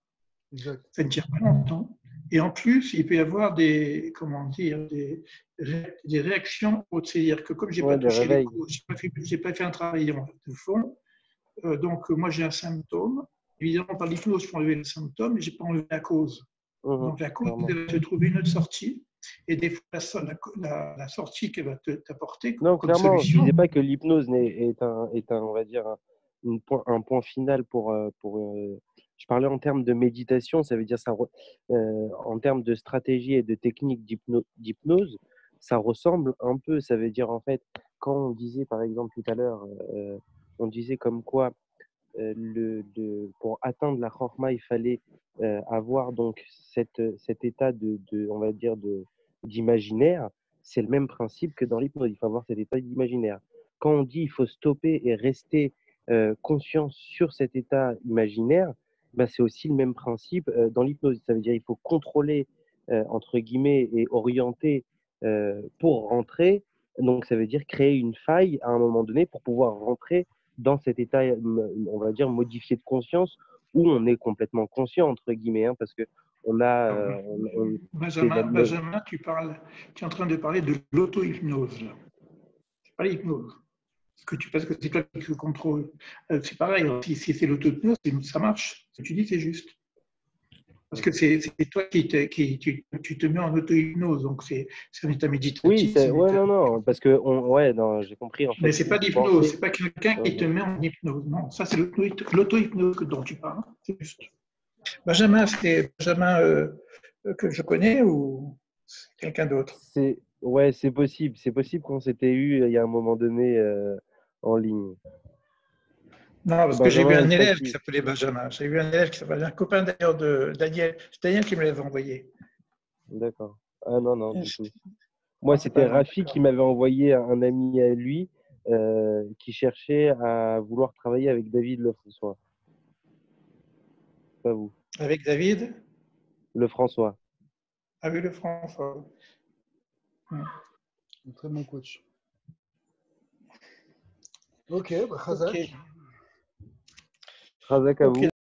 Exact. Ça ne tient pas longtemps. Et en plus, il peut y avoir des réactions hautes. C'est-à-dire que comme je n'ai pas touché les causes, je n'ai pas fait un travail de fond, donc moi j'ai un symptôme. Évidemment, par l'hypnose, je peux enlever le symptôme, mais je n'ai pas enlevé la cause. Donc la cause devait se trouver une autre sortie. Et des fois, la sortie qu'elle va t'apporter non, comme clairement, solution. Je ne disais pas que l'hypnose est on va dire, un point final je parlais en termes de méditation, ça veut dire en termes de stratégie et de technique d'hypnose, ça ressemble un peu. Ça veut dire en fait, quand on disait par exemple tout à l'heure, on disait comme quoi pour atteindre la chorma, il fallait avoir donc cet état on va dire d'imaginaire. C'est le même principe que dans l'hypnose. Il faut avoir cet état d'imaginaire. Quand on dit il faut stopper et rester conscient sur cet état imaginaire, ben, c'est aussi le même principe dans l'hypnose. Ça veut dire il faut contrôler, entre guillemets, et orienter pour rentrer. Donc, ça veut dire créer une faille à un moment donné pour pouvoir rentrer dans cet état, on va dire, modifié de conscience où on est complètement conscient, entre guillemets, parce que on a. Benjamin, tu es en train de parler de l'auto-hypnose. C'est pas l'hypnose. Parce que c'est toi qui le contrôle. C'est pareil, si c'est l'auto-hypnose, ça marche. Ce que tu dis, c'est juste. Parce que c'est toi tu te mets en auto-hypnose, donc c'est un état méditatif. Oui, non, parce que j'ai compris. En fait, mais c'est pas d'hypnose, c'est pas quelqu'un qui te met en hypnose. Non, ça c'est l'auto-hypnose dont tu parles. C'est juste. Benjamin, c'est Benjamin que je connais ou c'est quelqu'un d'autre? C'est possible. C'est possible qu'on s'était eu il y a un moment donné en ligne. Non, parce que j'ai vu un élève qui s'appelait Benjamin. J'ai vu un élève qui s'appelait un copain d'ailleurs de Daniel. C'est Daniel qui me l'avait envoyé. D'accord. Ah non, du tout. Moi, c'était Rafi qui m'avait envoyé un ami à lui qui cherchait à vouloir travailler avec David Lefrançois. Pas vous. Avec David Lefrançois. Ah oui, Lefrançois. Un très bon coach. Ok, Chazak. Chazak à vous.